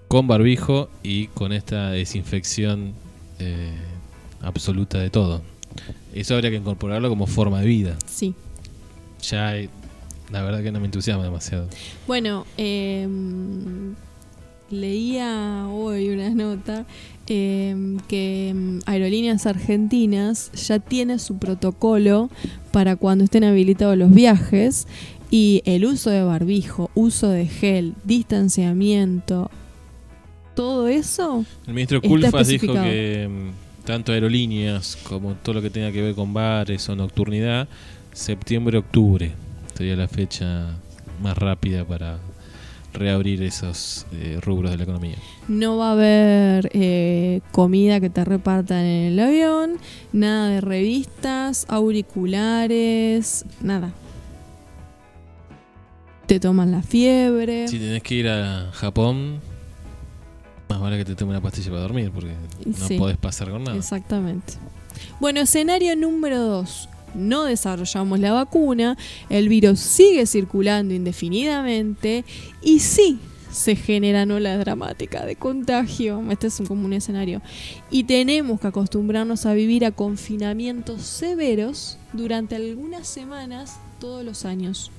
con barbijo y con esta desinfección absoluta de todo. Eso habría que incorporarlo como forma de vida. Sí. Ya la verdad que no me entusiasma demasiado. Bueno, leía hoy una nota que Aerolíneas Argentinas ya tiene su protocolo para cuando estén habilitados los viajes, y el uso de barbijo, uso de gel, distanciamiento, todo eso El ministro Está Culfas dijo especificado. que tanto aerolíneas como todo lo que tenga que ver con bares o nocturnidad, septiembre-octubre sería la fecha más rápida para reabrir esos rubros de la economía. no va a haber comida que te repartan en el avión, nada de revistas, auriculares, nada. Te toman la fiebre. Si tenés que ir a Japón, más vale que te tome una pastilla para dormir, porque no Sí. podés pasar con nada. Exactamente. Bueno, escenario número 2. No desarrollamos la vacuna, el virus sigue circulando indefinidamente y sí se generan olas dramáticas de contagio. Este es un común escenario. Y tenemos que acostumbrarnos a vivir a confinamientos severos durante algunas semanas todos los años.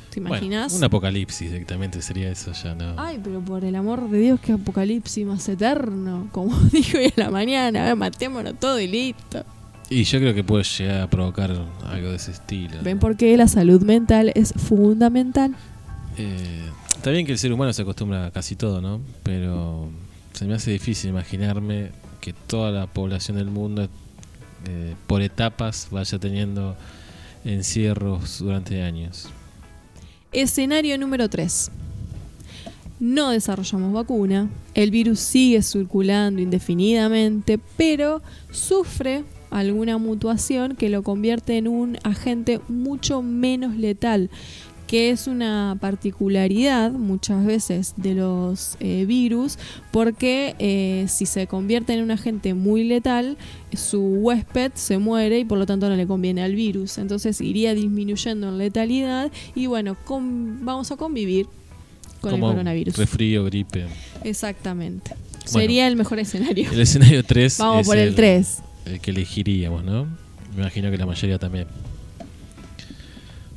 ¿Te imaginas? Bueno, un apocalipsis directamente sería eso ya, ¿no? Ay, pero por el amor de Dios, que apocalipsis más eterno. Como dijo hoy en la mañana, matémonos todo y listo. Y yo creo que puede llegar a provocar algo de ese estilo. ¿Ven por qué la salud mental es fundamental? Está bien que el ser humano se acostumbra a casi todo, ¿no? Pero se me hace difícil imaginarme que toda la población del mundo por etapas vaya teniendo encierros durante años. Escenario número 3. No desarrollamos vacuna, el virus sigue circulando indefinidamente, pero sufre alguna mutación que lo convierte en un agente mucho menos letal, que es una particularidad muchas veces de los virus, porque si se convierte en un agente muy letal, su huésped se muere y por lo tanto no le conviene al virus. Entonces iría disminuyendo en letalidad y bueno, vamos a convivir con Como el coronavirus. resfrío, gripe. Exactamente. Bueno, Sería el mejor escenario. El escenario 3 Vamos por el 3. el que elegiríamos, ¿no? Me imagino que la mayoría también.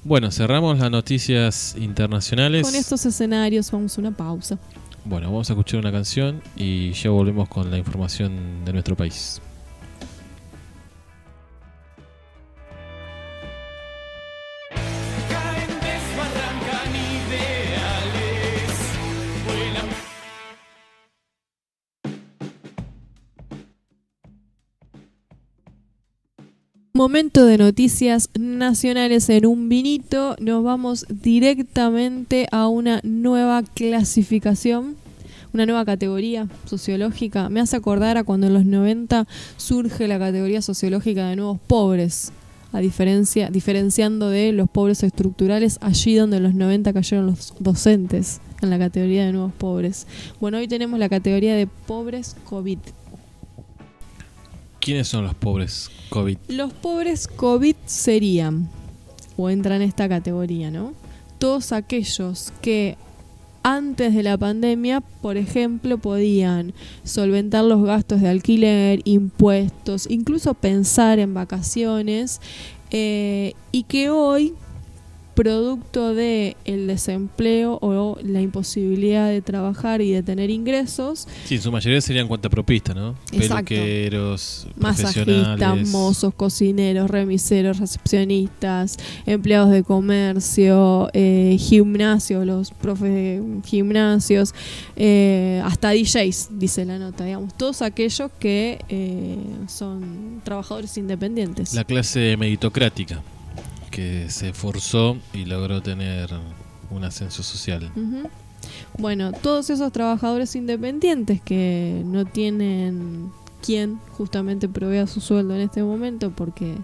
Bueno, cerramos las noticias internacionales. Con estos escenarios vamos a una pausa. Bueno, vamos a escuchar una canción y ya volvemos con la información de nuestro país. Momento de noticias nacionales en un vinito. Nos vamos directamente a una nueva clasificación, una nueva categoría sociológica. Me hace acordar a cuando en los 90 surge la categoría sociológica de nuevos pobres, diferenciando de los pobres estructurales, allí donde en los 90 cayeron los docentes en la categoría de nuevos pobres. Bueno, hoy tenemos la categoría de pobres COVID. ¿Quiénes son los pobres COVID? Los pobres COVID serían, o entran en esta categoría, ¿no? Todos aquellos que antes de la pandemia, por ejemplo, podían solventar los gastos de alquiler, impuestos, incluso pensar en vacaciones, y que hoy, producto de el desempleo o la imposibilidad de trabajar y de tener ingresos. Sí, en su mayoría serían cuentapropistas, ¿no? Exacto. Peluqueros, Masajistas, mozos, cocineros, remiseros, recepcionistas, empleados de comercio, gimnasios, los profes de gimnasios, hasta DJs, dice la nota, digamos, todos aquellos que son trabajadores independientes. La clase meritocrática, que se esforzó y logró tener un ascenso social. Uh-huh. Bueno, todos esos trabajadores independientes que no tienen quien justamente provea su sueldo en este momento porque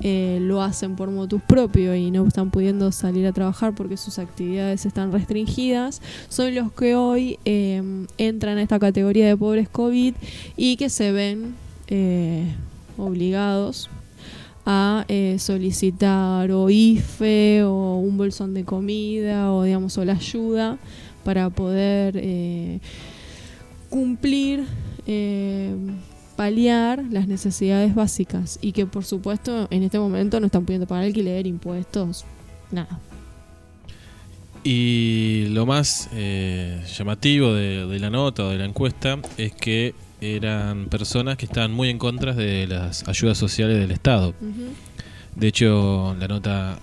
lo hacen por motus propio y no están pudiendo salir a trabajar porque sus actividades están restringidas, son los que hoy entran a esta categoría de pobres COVID y que se ven obligados a solicitar o IFE o un bolsón de comida o digamos o la ayuda para poder cumplir, paliar las necesidades básicas y que por supuesto en este momento no están pudiendo pagar alquiler, impuestos, nada. Y lo más llamativo de la nota o de la encuesta es que eran personas que estaban muy en contra de las ayudas sociales del Estado. Uh-huh. De hecho, la nota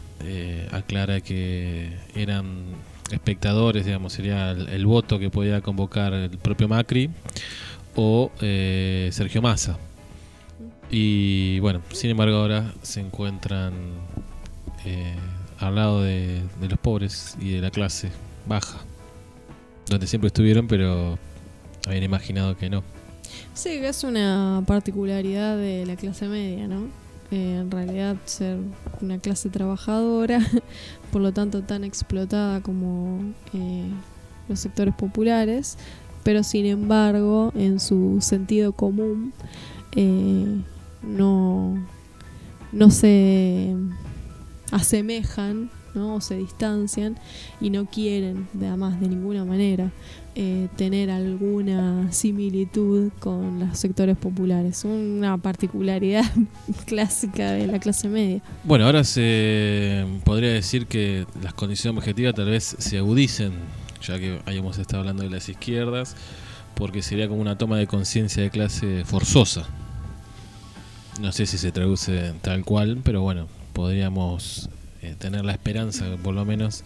aclara que eran espectadores, digamos, sería el voto que podía convocar el propio Macri o Sergio Massa. Y bueno, sin embargo ahora se encuentran al lado de los pobres y de la clase baja, donde siempre estuvieron, pero habían imaginado que no. Sí, es una particularidad de la clase media, ¿no? En realidad ser una clase trabajadora, por lo tanto tan explotada como los sectores populares, pero sin embargo en su sentido común no se asemejan, ¿no? O se distancian y no quieren, además de ninguna manera, tener alguna similitud con los sectores populares. Una particularidad clásica de la clase media. Bueno, ahora se podría decir que las condiciones objetivas tal vez se agudicen, ya que hayamos estado hablando de las izquierdas, porque sería como una toma de conciencia de clase forzosa. No sé si se traduce tal cual, pero bueno, podríamos tener la esperanza, por lo menos.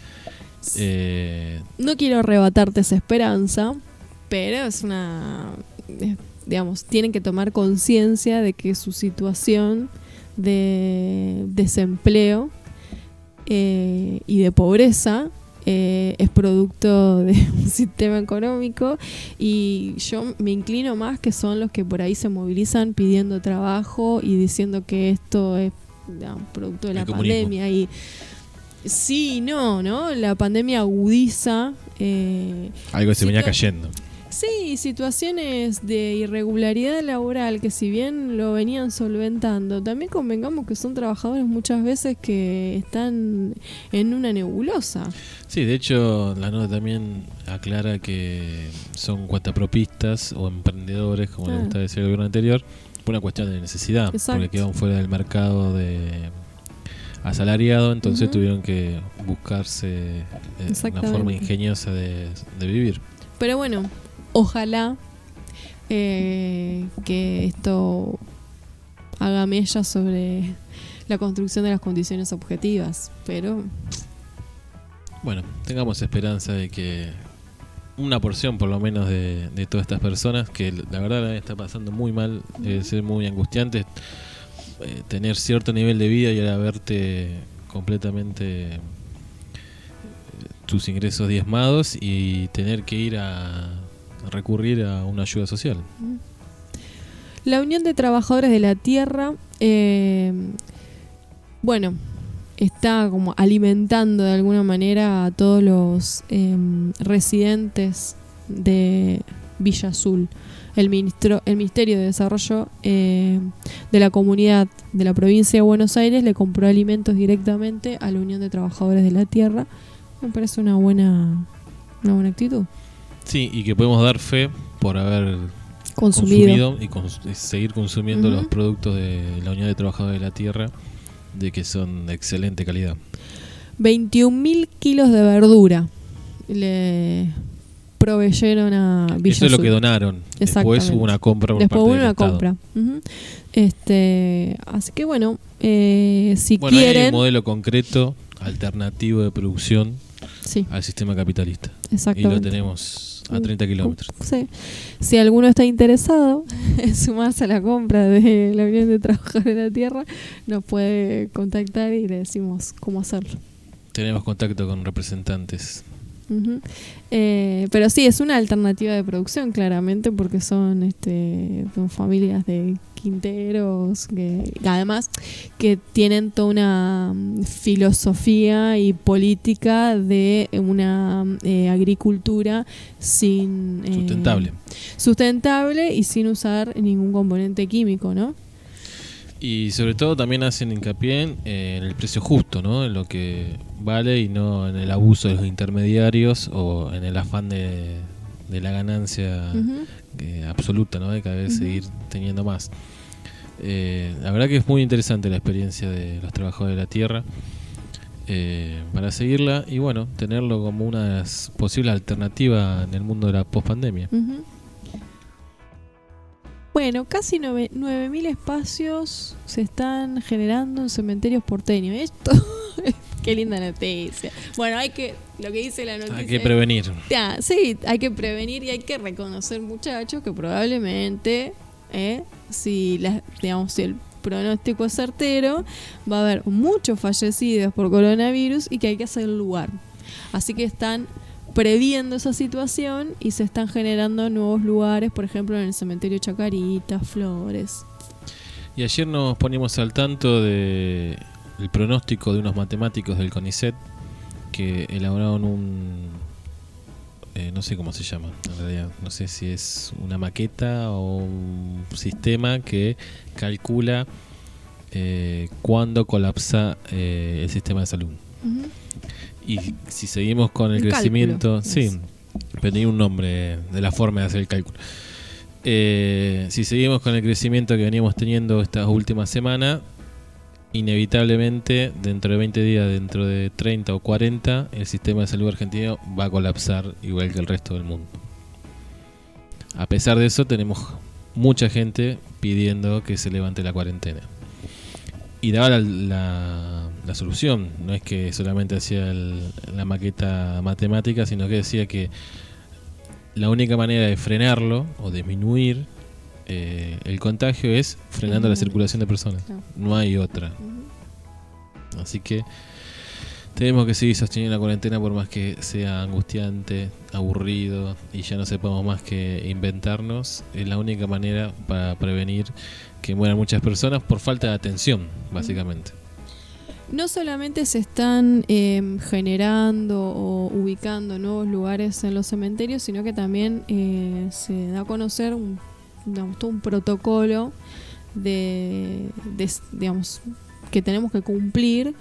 No quiero arrebatarte esa esperanza, pero es digamos, tienen que tomar conciencia de que su situación de desempleo y de pobreza es producto de un sistema económico, y yo me inclino más que son los que por ahí se movilizan pidiendo trabajo y diciendo que esto es producto de la pandemia. Y sí, no, la pandemia agudiza algo se venía cayendo. Sí, situaciones de irregularidad laboral que si bien lo venían solventando, también convengamos que son trabajadores muchas veces que están en una nebulosa. Sí, de hecho la nota también aclara que son cuentapropistas o emprendedores, como le gusta decir el gobierno anterior, por una cuestión de necesidad, Exacto. porque quedaron fuera del mercado de asalariado, entonces Ujú. tuvieron que buscarse una Exactamente. forma ingeniosa de vivir. Pero bueno, ojalá que esto haga mella sobre la construcción de las condiciones objetivas. Pero Bueno, tengamos esperanza de que una porción por lo menos de todas estas personas, que la verdad la está pasando muy mal, debe ser muy angustiante tener cierto nivel de vida y ahora verte completamente tus ingresos diezmados y tener que ir a recurrir a una ayuda social. la Unión de Trabajadores de la Tierra, bueno, está como alimentando de alguna manera a todos los residentes de Villa Azul. El Ministerio de Desarrollo de la Comunidad de la Provincia de Buenos Aires le compró alimentos directamente a la Unión de Trabajadores de la Tierra. Me parece una buena actitud. Sí, y que podemos dar fe por haber Consumido. y seguir consumiendo Ujú. los productos de la Unión de Trabajadores de la Tierra, de que son de excelente calidad. 21.000 kilos de verdura le proveyeron a Villa Eso es lo Azul. que donaron. Después Exactamente. hubo una compra por Después parte hubo del una Estado. compra. Ujú. Así que bueno, si Bueno, hay quieren... un modelo concreto, alternativo de producción Sí, al sistema capitalista. Y exactamente. lo tenemos a 30 kilómetros. Sí. Si alguno está interesado en sumarse a la compra de la Unión de Trabajadores de la Tierra, nos puede contactar y le decimos cómo hacerlo. Tenemos contacto con representantes. Ujú. Pero sí, es una alternativa de producción, claramente, porque son familias de quinteros que además que tienen toda una filosofía y política de una agricultura sin sustentable y sin usar ningún componente químico, ¿no? Y sobre todo también hacen hincapié en el precio justo, ¿no? En lo que vale y no en el abuso de los intermediarios o en el afán de la ganancia absoluta, ¿no? De cada vez seguir teniendo más. La verdad que es muy interesante la experiencia de los trabajadores de la tierra para seguirla y bueno, tenerlo como una de las posibles alternativas en el mundo de la pospandemia. Bueno, casi 9.000 espacios se están generando en cementerios porteños. Esto, qué linda noticia. Bueno, lo que dice la noticia. Hay que prevenir. Sí, hay que prevenir y hay que reconocer, muchachos, que probablemente, si el pronóstico es certero, va a haber muchos fallecidos por coronavirus y que hay que hacer lugar. Así que están previendo esa situación y se están generando nuevos lugares, por ejemplo en el cementerio Chacarita, Flores. Y ayer nos poníamos al tanto de el pronóstico de unos matemáticos del CONICET que elaboraron no sé cómo se llama, en realidad, no sé si es una maqueta o un sistema que calcula cuándo colapsa el sistema de salud. Y si seguimos con el crecimiento, cálculo, sí, pero tenía un nombre de la forma de hacer el cálculo. Si seguimos con el crecimiento que veníamos teniendo estas últimas semanas, inevitablemente dentro de 20 días, dentro de 30 o 40, el sistema de salud argentino va a colapsar igual que el resto del mundo. A pesar de eso, tenemos mucha gente pidiendo que se levante la cuarentena. Y daba la solución, no es que solamente hacía la maqueta matemática, sino que decía que la única manera de frenarlo o disminuir el contagio es frenando la circulación de personas. No hay otra. Así que tenemos que seguir sosteniendo la cuarentena por más que sea angustiante, aburrido y ya no sepamos más que inventarnos. Es la única manera para prevenir que mueran muchas personas por falta de atención, básicamente. No solamente se están generando o ubicando nuevos lugares en los cementerios, sino que también se da a conocer todo un protocolo de que tenemos que cumplir,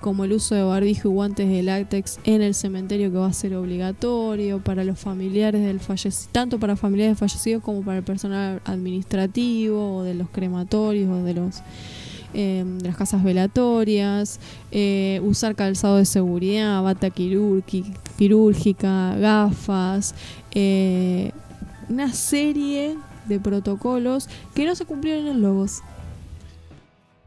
como el uso de barbijo y guantes de látex en el cementerio, que va a ser obligatorio para los familiares del fallecido, tanto para familiares del fallecido como para el personal administrativo o de los crematorios o de las casas velatorias, usar calzado de seguridad, bata quirúrgica, gafas, una serie de protocolos que no se cumplieron en Lobos.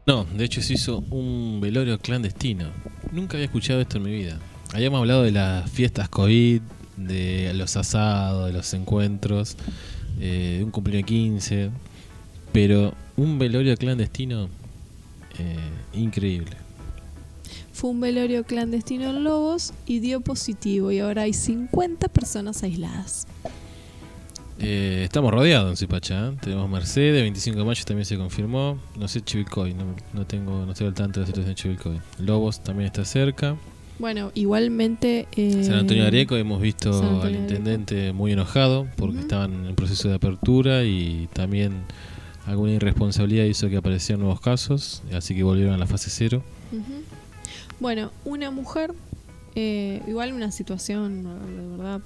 No, de hecho se hizo un velorio clandestino. Nunca había escuchado esto en mi vida. Habíamos hablado de las fiestas COVID, de los asados, de los encuentros, de un cumpleaños 15, pero un velorio clandestino, increíble. Fue un velorio clandestino en Lobos y dio positivo, y ahora hay 50 personas aisladas. Estamos rodeados en Suipacha, ¿eh? Tenemos Mercedes, 25 de mayo también se confirmó. No sé Chivilcoy, no estoy al tanto de la situación de Chivilcoy. Lobos también está cerca. Bueno, igualmente San Antonio de Areco hemos visto al intendente muy enojado porque estaban en proceso de apertura y también alguna irresponsabilidad hizo que aparecieran nuevos casos, así que volvieron a la fase 0. Bueno, una mujer, igual una situación de verdad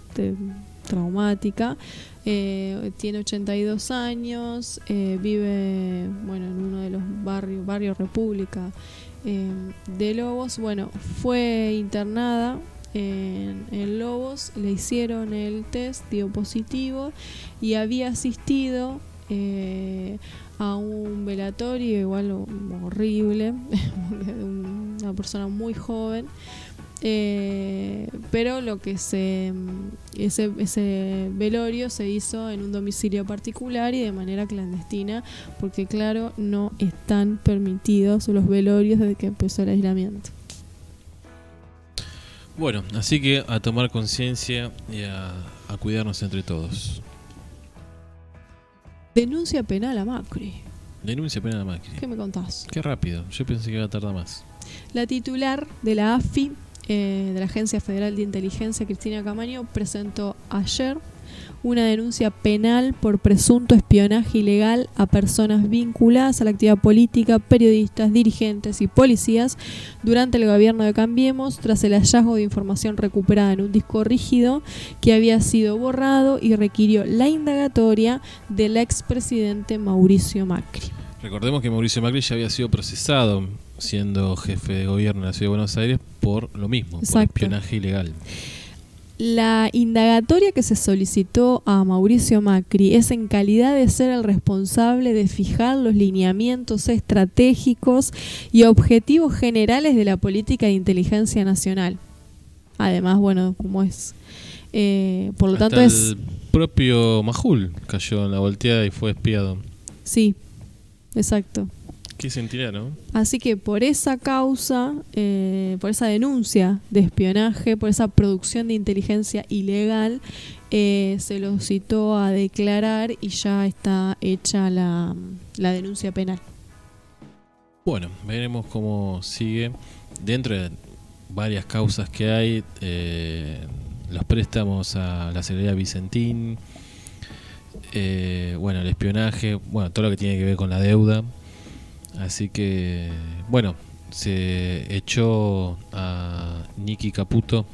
traumática, tiene 82 años, vive en uno de los barrios República de Lobos. Bueno, fue internada en Lobos, le hicieron el test, dio positivo y había asistido a un velatorio igual horrible de una persona muy joven, pero lo que ese velorio se hizo en un domicilio particular y de manera clandestina, porque claro, no están permitidos los velorios desde que empezó el aislamiento. Bueno, así que a tomar conciencia y a cuidarnos entre todos. Denuncia penal a Macri. Denuncia penal a Macri. ¿Qué me contás? Qué rápido, yo pensé que iba a tardar más. La titular de la AFI, de la Agencia Federal de Inteligencia, Cristina Camaño, presentó ayer una denuncia penal por presunto espionaje ilegal a personas vinculadas a la actividad política, periodistas, dirigentes y policías durante el gobierno de Cambiemos, tras el hallazgo de información recuperada en un disco rígido que había sido borrado y requirió la indagatoria del expresidente Mauricio Macri. Recordemos que Mauricio Macri ya había sido procesado siendo jefe de gobierno de la Ciudad de Buenos Aires por lo mismo, Exacto. Por espionaje ilegal. La indagatoria que se solicitó a Mauricio Macri es en calidad de ser el responsable de fijar los lineamientos estratégicos y objetivos generales de la política de inteligencia nacional. Además, como es, por lo tanto el propio Majul cayó en la volteada y fue espiado. Sí, exacto. ¿Qué sentirá, no? Así que por esa causa, por esa denuncia de espionaje, por esa producción de inteligencia ilegal, se lo citó a declarar y ya está hecha la denuncia penal. Bueno, veremos cómo sigue. Dentro de varias causas que hay, los préstamos a la Secretaría Vicentín, el espionaje, todo lo que tiene que ver con la deuda. Así que, se echó a Nicky Caputo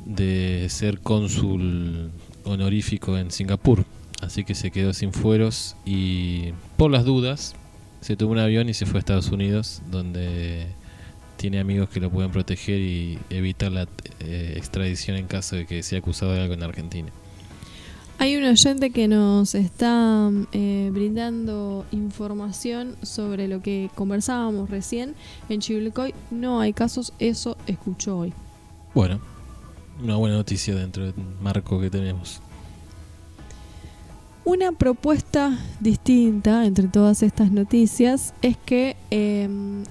de ser cónsul honorífico en Singapur. Así que se quedó sin fueros y, por las dudas, se tomó un avión y se fue a Estados Unidos, donde tiene amigos que lo pueden proteger y evitar la extradición en caso de que sea acusado de algo en Argentina. Hay un oyente que nos está brindando información sobre lo que conversábamos recién. En Chivilcoy no hay casos, eso escuchó hoy. Bueno, una buena noticia dentro del marco que tenemos. Una propuesta distinta entre todas estas noticias es que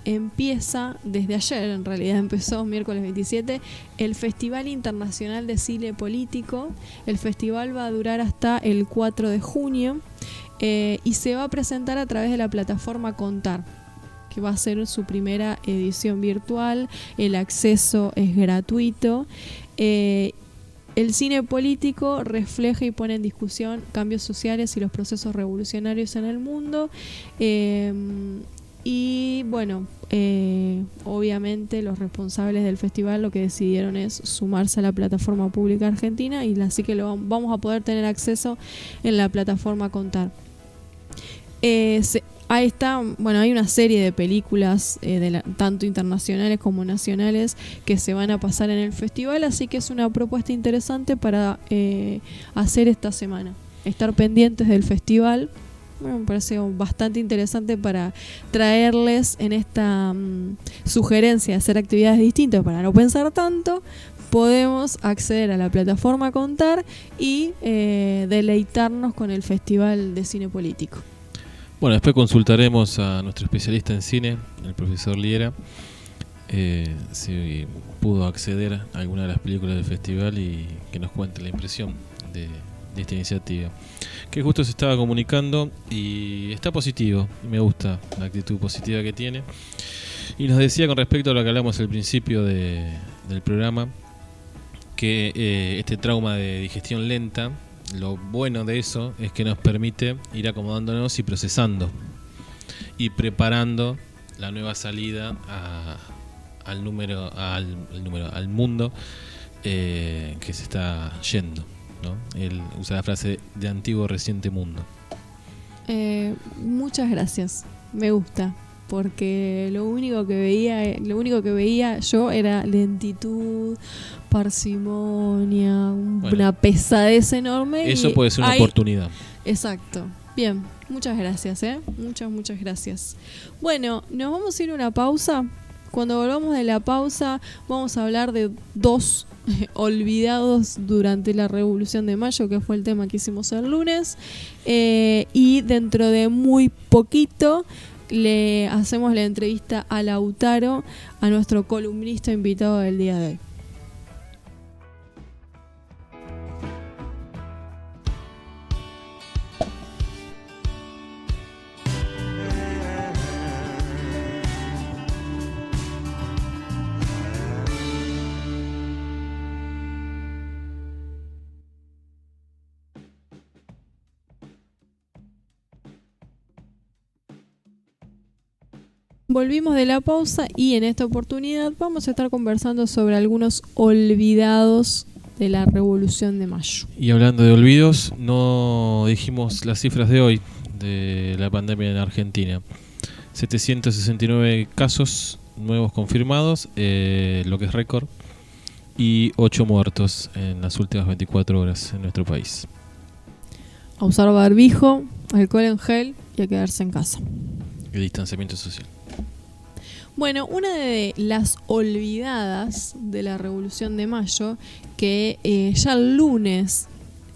empieza desde ayer, en realidad empezó miércoles 27, el Festival Internacional de Cine Político. El festival va a durar hasta el 4 de junio y se va a presentar a través de la plataforma Contar, que va a ser su primera edición virtual. El acceso es gratuito. El cine político refleja y pone en discusión cambios sociales y los procesos revolucionarios en el mundo. Y Y bueno, obviamente los responsables del festival lo que decidieron es sumarse a la plataforma pública argentina, y así que vamos a poder tener acceso en la plataforma Contar. Ahí está, bueno, hay una serie de películas tanto internacionales como nacionales que se van a pasar en el festival, así que es una propuesta interesante para hacer esta semana. Estar pendientes del festival. Bueno, me parece bastante interesante para traerles en esta sugerencia de hacer actividades distintas para no pensar tanto. Podemos acceder a la plataforma Contar y deleitarnos con el Festival de Cine Político. Bueno, después consultaremos a nuestro especialista en cine, el profesor Liera, si pudo acceder a alguna de las películas del festival y que nos cuente la impresión de esta iniciativa, que justo se estaba comunicando y está positivo, y me gusta la actitud positiva que tiene. Y nos decía, con respecto a lo que hablamos al principio del programa, que este trauma de digestión lenta, lo bueno de eso es que nos permite ir acomodándonos y procesando y preparando la nueva salida al mundo que se está yendo, ¿no? Él usa la frase de antiguo reciente mundo. Muchas gracias, me gusta, porque lo único que veía yo era lentitud, parsimonia, una pesadez enorme. Eso puede ser una oportunidad. Exacto. Bien, muchas gracias, muchas gracias. Bueno, nos vamos a ir a una pausa. Cuando volvamos de la pausa vamos a hablar de dos olvidados durante la Revolución de Mayo, que fue el tema que hicimos el lunes, y dentro de muy poquito le hacemos la entrevista a Lautaro, a nuestro columnista invitado del día de hoy. Volvimos de la pausa y en esta oportunidad vamos a estar conversando sobre algunos olvidados de la Revolución de Mayo. Y hablando de olvidos, no dijimos las cifras de hoy de la pandemia en Argentina. 769 casos nuevos confirmados, lo que es récord, y 8 muertos en las últimas 24 horas en nuestro país. A usar barbijo, alcohol en gel y a quedarse en casa. El distanciamiento social. Bueno, una de las olvidadas de la Revolución de Mayo, que ya el lunes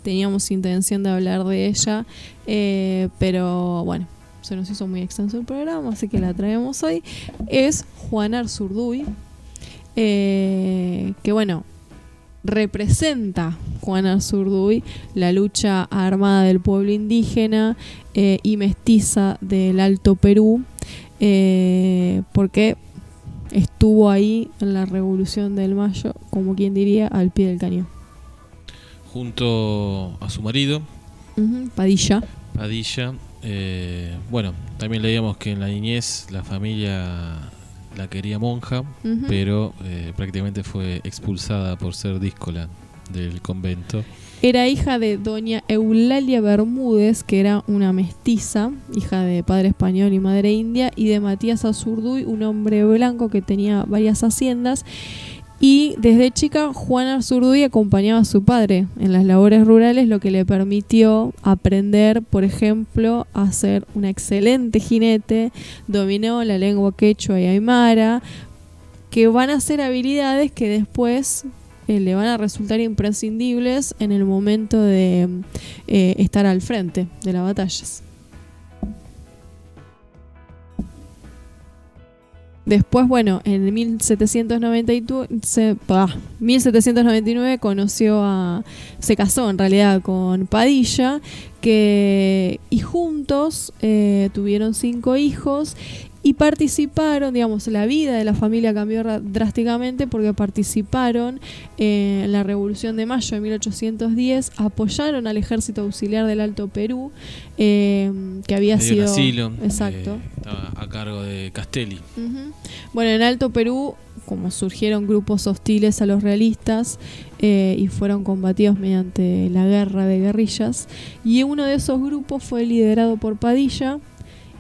teníamos intención de hablar de ella, pero bueno, se nos hizo muy extenso el programa, así que la traemos hoy, es Juan Arzurduy, que bueno, representa Juan Arzurduy la lucha armada del pueblo indígena y mestiza del Alto Perú, porque estuvo ahí en la Revolución del Mayo, como quien diría, al pie del cañón. Junto a su marido, Padilla. Bueno, también leíamos que en la niñez la familia la quería monja, pero prácticamente fue expulsada por ser díscola del convento. Era hija de doña Eulalia Bermúdez, que era una mestiza, hija de padre español y madre india, y de Matías Arzurduy, un hombre blanco que tenía varias haciendas. Y desde chica Juan Arzurduy acompañaba a su padre en las labores rurales, lo que le permitió aprender, por ejemplo, a ser una excelente jinete. Dominó la lengua quechua y aymara, que van a ser habilidades que después le van a resultar imprescindibles en el momento de estar al frente de las batallas. Después, bueno, en 1799 se casó en realidad con Padilla, y juntos tuvieron 5 hijos, y participaron, digamos, la vida de la familia cambió drásticamente porque participaron en la Revolución de Mayo de 1810, apoyaron al ejército auxiliar del Alto Perú, que había Le dio un sido... asilo, Exacto. estaba a cargo de Castelli. Bueno, en Alto Perú, como surgieron grupos hostiles a los realistas y fueron combatidos mediante la guerra de guerrillas, y uno de esos grupos fue liderado por Padilla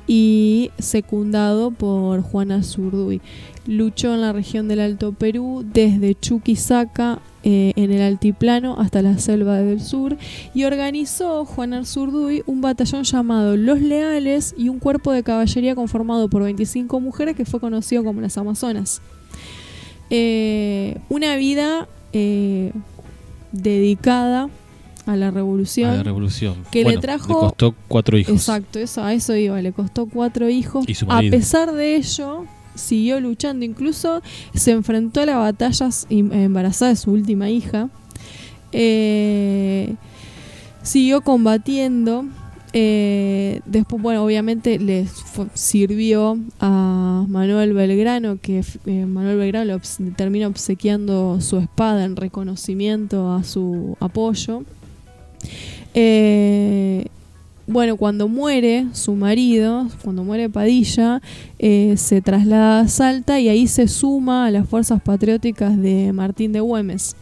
y secundado por Juan Azurduy. Luchó en la región del Alto Perú desde Chuquisaca en el altiplano hasta la selva del sur, y organizó Juan Azurduy un batallón llamado Los Leales y un cuerpo de caballería conformado por 25 mujeres que fue conocido como las Amazonas. Una vida dedicada a la revolución. A la revolución. Que le trajo... Le costó 4 hijos. Exacto, a eso iba. Le costó 4 hijos. Y su A marido. pesar de ello, siguió luchando. Incluso se enfrentó a las batallas embarazada de su última hija. Siguió combatiendo. Después, bueno, obviamente le sirvió a Manuel Belgrano, que Manuel Belgrano termina obsequiando su espada en reconocimiento a su apoyo. Bueno, cuando muere su marido, cuando muere Padilla, se traslada a Salta y ahí se suma a las fuerzas patrióticas de Martín de Güemes,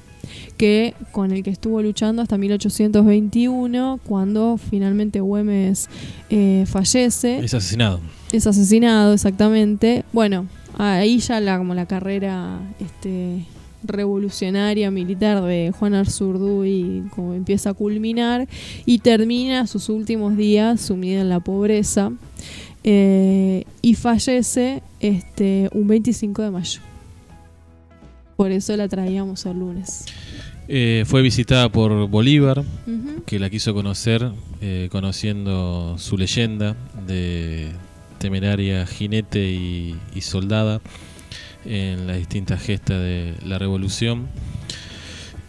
con el que estuvo luchando hasta 1821, cuando finalmente Güemes fallece. Es asesinado. Es asesinado, exactamente. Bueno, ahí ya como la carrera revolucionaria militar de Juan Azurduy como empieza a culminar y termina sus últimos días sumida en la pobreza, y fallece un 25 de mayo. Por eso la traíamos el lunes. Fue visitada por Bolívar, Uh-huh. que la quiso conocer, conociendo su leyenda de temeraria jinete y soldada en las distintas gestas de la revolución.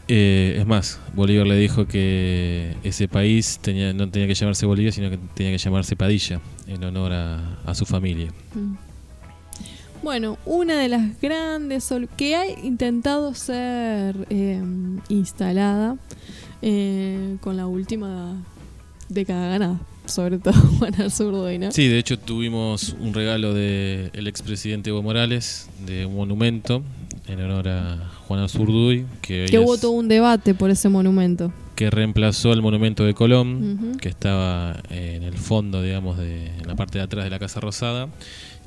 Es más, Bolívar le dijo que ese país no tenía que llamarse Bolivia, sino que tenía que llamarse Padilla, en honor a su familia. Bueno, una de las grandes que ha intentado ser instalada con la última década ganada, sobre todo Juan Azurduy, ¿no? Sí, de hecho tuvimos un regalo del expresidente Evo Morales de un monumento en honor a Juan Azurduy, que hubo todo un debate por ese monumento. Que reemplazó el monumento de Colón, Uh-huh. que estaba en el fondo, digamos, en la parte de atrás de la Casa Rosada,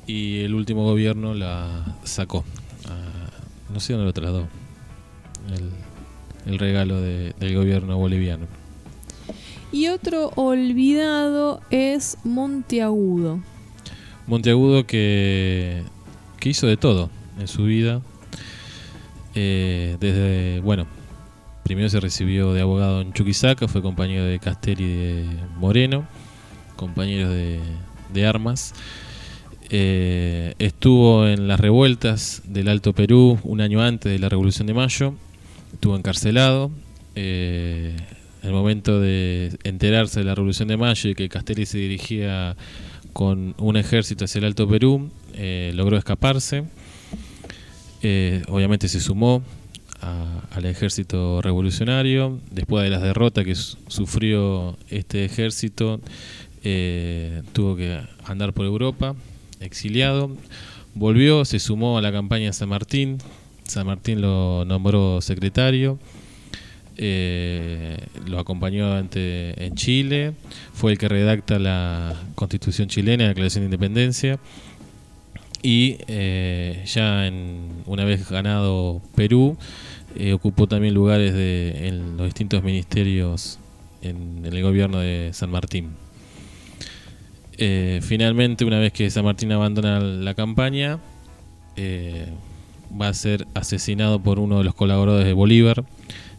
y el último gobierno la sacó. No sé dónde lo trasladó el regalo del gobierno boliviano. Y otro olvidado es Monteagudo. Monteagudo que hizo de todo en su vida. Primero se recibió de abogado en Chuquisaca, fue compañero de Castelli y de Moreno, compañeros de armas. Estuvo en las revueltas del Alto Perú un año antes de la Revolución de Mayo, estuvo encarcelado. En el momento de enterarse de la Revolución de Mayo y que Castelli se dirigía con un ejército hacia el Alto Perú, logró escaparse. Obviamente se sumó al ejército revolucionario. Después de las derrotas que sufrió este ejército, tuvo que andar por Europa, exiliado. Volvió, se sumó a la campaña de San Martín. San Martín lo nombró secretario. Lo acompañó en Chile. Fue el que redacta la Constitución chilena, la Declaración de Independencia. Y una vez ganado Perú, ocupó también lugares en los distintos ministerios en el gobierno de San Martín. Finalmente, una vez que San Martín abandona la campaña, va a ser asesinado por uno de los colaboradores de Bolívar,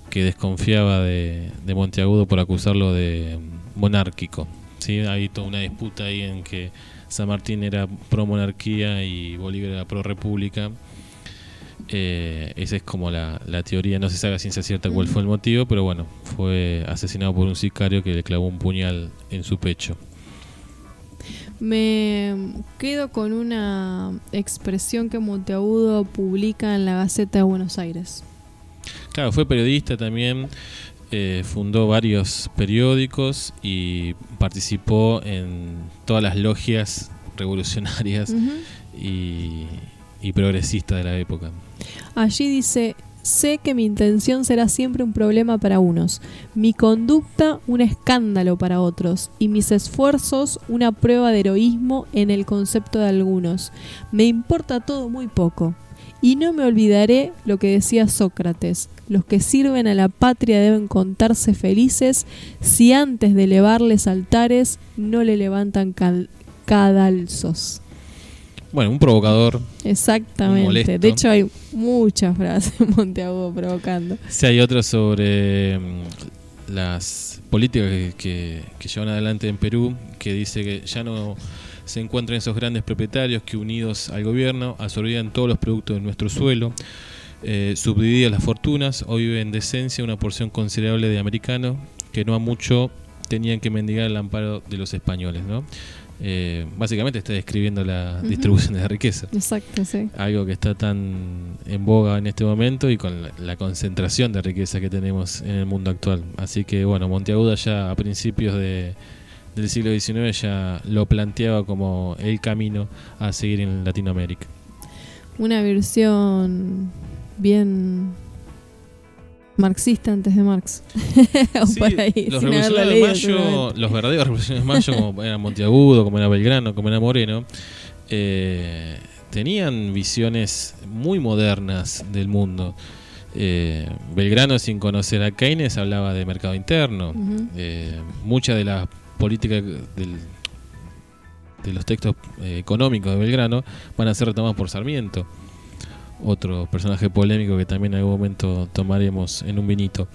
que desconfiaba de Monteagudo por acusarlo de monárquico. ¿Sí? Hay toda una disputa ahí en que San Martín era pro monarquía y Bolívar era pro república. Esa es como la teoría, no se sabe a ciencia cierta cuál fue el motivo, pero bueno, fue asesinado por un sicario que le clavó un puñal en su pecho. Me quedo con una expresión que Monteagudo publica en la Gaceta de Buenos Aires. Claro, fue periodista también, fundó varios periódicos y participó en todas las logias revolucionarias y progresistas de la época. Allí dice: sé que mi intención será siempre un problema para unos, mi conducta un escándalo para otros, y mis esfuerzos una prueba de heroísmo en el concepto de algunos. Me importa todo muy poco. Y no me olvidaré lo que decía Sócrates: los que sirven a la patria deben contarse felices si antes de elevarles altares no le levantan cadalzos. Bueno, un provocador. Exactamente. Molesto. De hecho, hay muchas frases de Monteagudo provocando. Sí, hay otras sobre las políticas que llevan adelante en Perú, que dice que ya no se encuentran esos grandes propietarios que, unidos al gobierno, absorbían todos los productos de nuestro suelo, subdividían las fortunas. Hoy vive en decencia una porción considerable de americanos que no a mucho tenían que mendigar el amparo de los españoles, ¿no? Básicamente está describiendo la distribución de la riqueza. Exacto, sí. Algo que está tan en boga en este momento y con la concentración de riqueza que tenemos en el mundo actual. Así que bueno, Monteagudo ya a principios del siglo XIX ya lo planteaba como el camino a seguir en Latinoamérica. Una versión bien marxista antes de Marx. Sí, por ahí, los revolucionarios de Mayo, los verdaderos revolucionarios de Mayo, como era Monteagudo, como era Belgrano, como era Moreno, tenían visiones muy modernas del mundo. Belgrano, sin conocer a Keynes, hablaba de mercado interno. Muchas de las políticas de los textos económicos de Belgrano van a ser retomados por Sarmiento, otro personaje polémico que también en algún momento tomaremos en un vinito.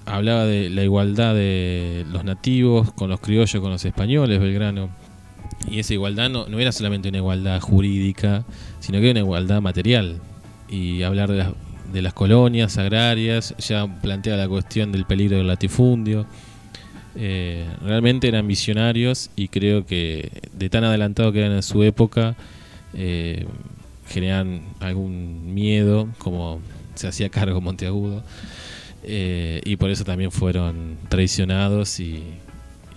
Hablaba de la igualdad de los nativos con los criollos, con los españoles, Belgrano. Y esa igualdad no era solamente una igualdad jurídica, sino que era una igualdad material. Y hablar de las colonias agrarias, ya plantea la cuestión del peligro del latifundio. Realmente eran visionarios, y creo que de tan adelantado que eran en su época, generan algún miedo, como se hacía cargo Monteagudo, y por eso también fueron traicionados y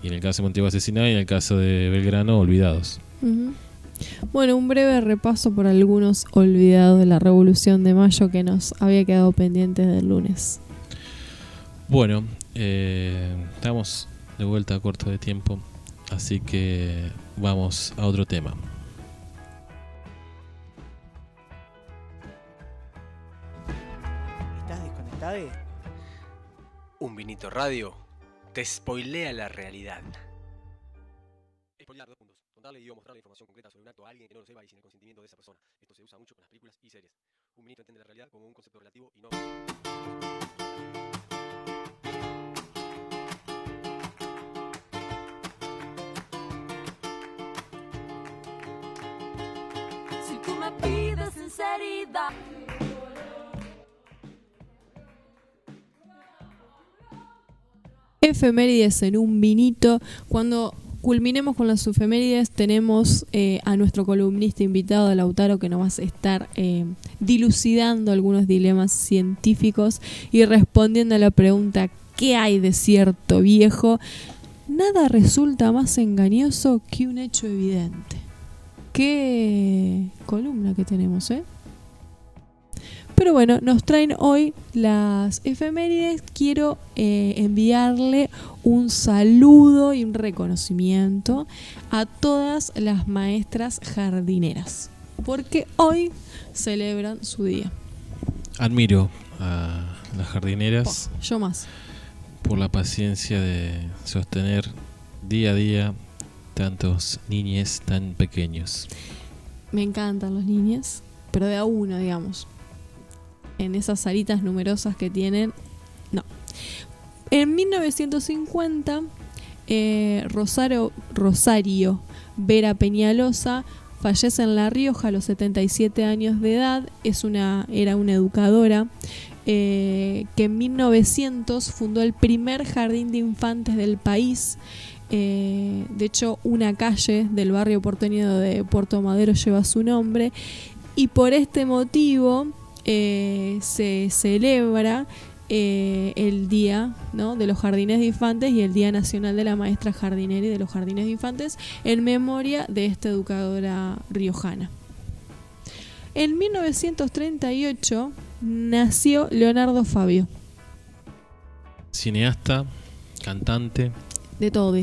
en el caso de Monteagudo asesinados y en el caso de Belgrano olvidados. Bueno, un breve repaso por algunos olvidados de la Revolución de Mayo que nos había quedado pendientes del lunes. Bueno, estamos de vuelta a corto de tiempo, así que vamos a otro tema. ¿Estás desconectado? Un Vinito Radio te spoilea la realidad. Spoilear, 2 puntos. Contarle y o mostrarle información concreta sobre un acto a alguien que no lo sepa y sin el consentimiento de esa persona. Esto se usa mucho con las películas y series. Un vinito entiende la realidad como un concepto relativo y no... Si tú me pides sinceridad. Efemérides en un vinito. Cuando culminemos con las efemérides, tenemos a nuestro columnista invitado, Lautaro, que nos va a estar dilucidando algunos dilemas científicos y respondiendo a la pregunta: ¿qué hay de cierto, viejo? Nada resulta más engañoso que un hecho evidente. Qué columna que tenemos, ¿eh? Pero bueno, nos traen hoy las efemérides. Quiero enviarle un saludo y un reconocimiento a todas las maestras jardineras, porque hoy celebran su día. Admiro a las jardineras. Yo más. Por la paciencia de sostener día a día tantos niñes tan pequeños. Me encantan los niños, pero de a uno, digamos. En esas salitas numerosas que tienen, no. En 1950, Rosario Vera Peñalosa fallece en La Rioja a los 77 años de edad. Era una educadora que en 1900 fundó el primer jardín de infantes del país. De hecho, una calle del barrio porteño de Puerto Madero lleva su nombre. Y por este motivo se celebra el Día, ¿no?, de los Jardines de Infantes y el Día Nacional de la Maestra Jardinera y de los Jardines de Infantes en memoria de esta educadora riojana. En 1938 nació Leonardo Fabio. Cineasta, cantante, De todo.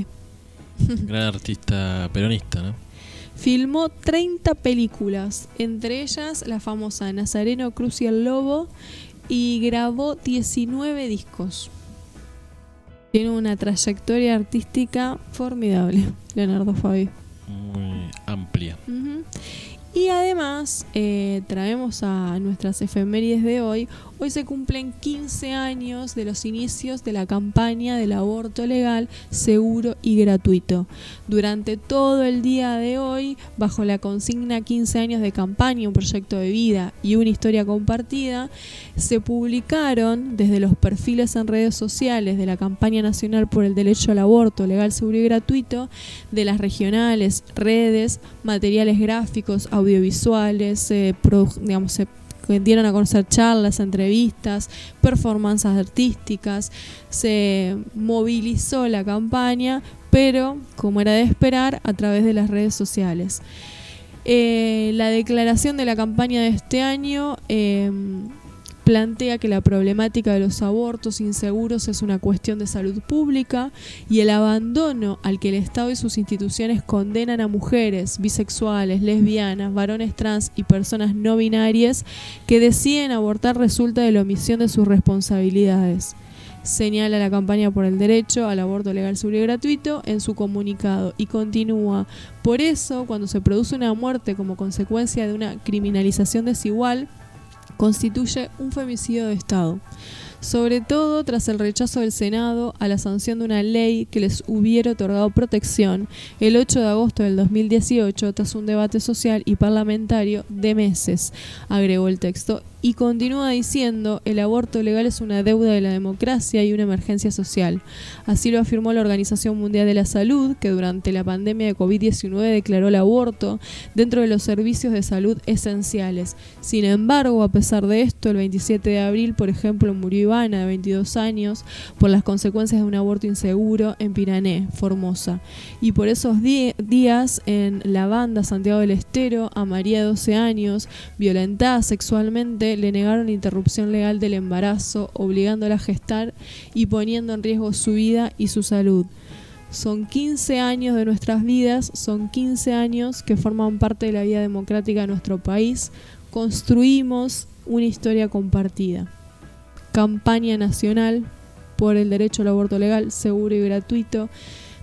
gran artista peronista, ¿no? Filmó 30 películas, entre ellas la famosa Nazareno, Cruz y el Lobo, y grabó 19 discos. Tiene una trayectoria artística formidable, Leonardo Fabio. Muy amplia. Uh-huh. Y además traemos a nuestras efemérides de hoy. Hoy se cumplen 15 años de los inicios de la campaña del aborto legal, seguro y gratuito. Durante todo el día de hoy, bajo la consigna 15 años de campaña, un proyecto de vida y una historia compartida, se publicaron desde los perfiles en redes sociales de la campaña nacional por el derecho al aborto legal, seguro y gratuito, de las regionales, redes, materiales gráficos, audiovisuales, se dieron a conocer charlas, entrevistas, performances artísticas, se movilizó la campaña, pero, como era de esperar, a través de las redes sociales. La declaración de la campaña de este año plantea que la problemática de los abortos inseguros es una cuestión de salud pública y el abandono al que el Estado y sus instituciones condenan a mujeres, bisexuales, lesbianas, varones trans y personas no binarias que deciden abortar resulta de la omisión de sus responsabilidades. Señala la campaña por el derecho al aborto legal, seguro y gratuito en su comunicado y continúa: por eso, cuando se produce una muerte como consecuencia de una criminalización desigual, constituye un femicidio de Estado, sobre todo tras el rechazo del Senado a la sanción de una ley que les hubiera otorgado protección el 8 de agosto del 2018 tras un debate social y parlamentario de meses, agregó el texto. Y continúa diciendo: el aborto legal es una deuda de la democracia y una emergencia social. Así lo afirmó la Organización Mundial de la Salud, que durante la pandemia de COVID-19 declaró el aborto dentro de los servicios de salud esenciales. Sin embargo, a pesar de esto, el 27 de abril, por ejemplo, murió Ivana, de 22 años, por las consecuencias de un aborto inseguro en Pirané, Formosa. Y por esos días, en la banda Santiago del Estero, a María, de 12 años, violentada sexualmente, le negaron interrupción legal del embarazo, obligándola a gestar y poniendo en riesgo su vida y su salud. Son 15 años de nuestras vidas, son 15 años que forman parte de la vida democrática de nuestro país. Construimos una historia compartida. Campaña nacional por el derecho al aborto legal, seguro y gratuito.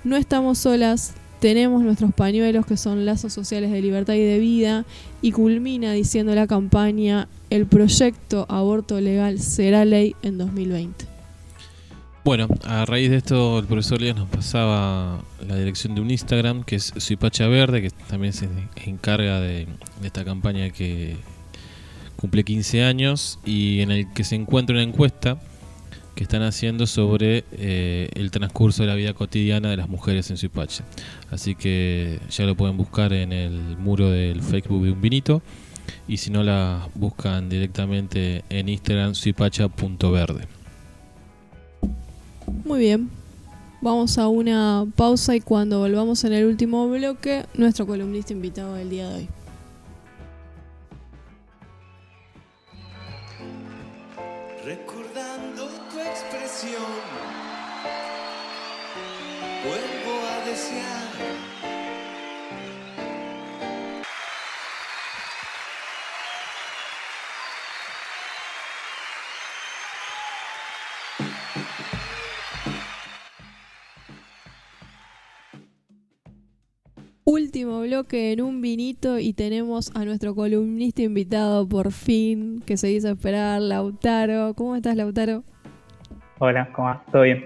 No estamos solas. Tenemos nuestros pañuelos, que son lazos sociales de libertad y de vida, y culmina diciendo la campaña: el proyecto aborto legal será ley en 2020. Bueno, a raíz de esto el profesor Lías nos pasaba la dirección de un Instagram, que es Suipacha Verde, que también se encarga de esta campaña que cumple 15 años y en el que se encuentra una encuesta que están haciendo sobre el transcurso de la vida cotidiana de las mujeres en Suipacha. Así que ya lo pueden buscar en el muro del Facebook de Un Vinito, y si no, la buscan directamente en Instagram, suipacha.verde. Muy bien, vamos a una pausa y cuando volvamos en el último bloque, nuestro columnista invitado del día de hoy. Recordando tu expresión, vuelvo a desear. Último bloque en Un Vinito y tenemos a nuestro columnista invitado por fin, que se hizo esperar, Lautaro. ¿Cómo estás, Lautaro? Hola, ¿cómo va? ¿Todo bien?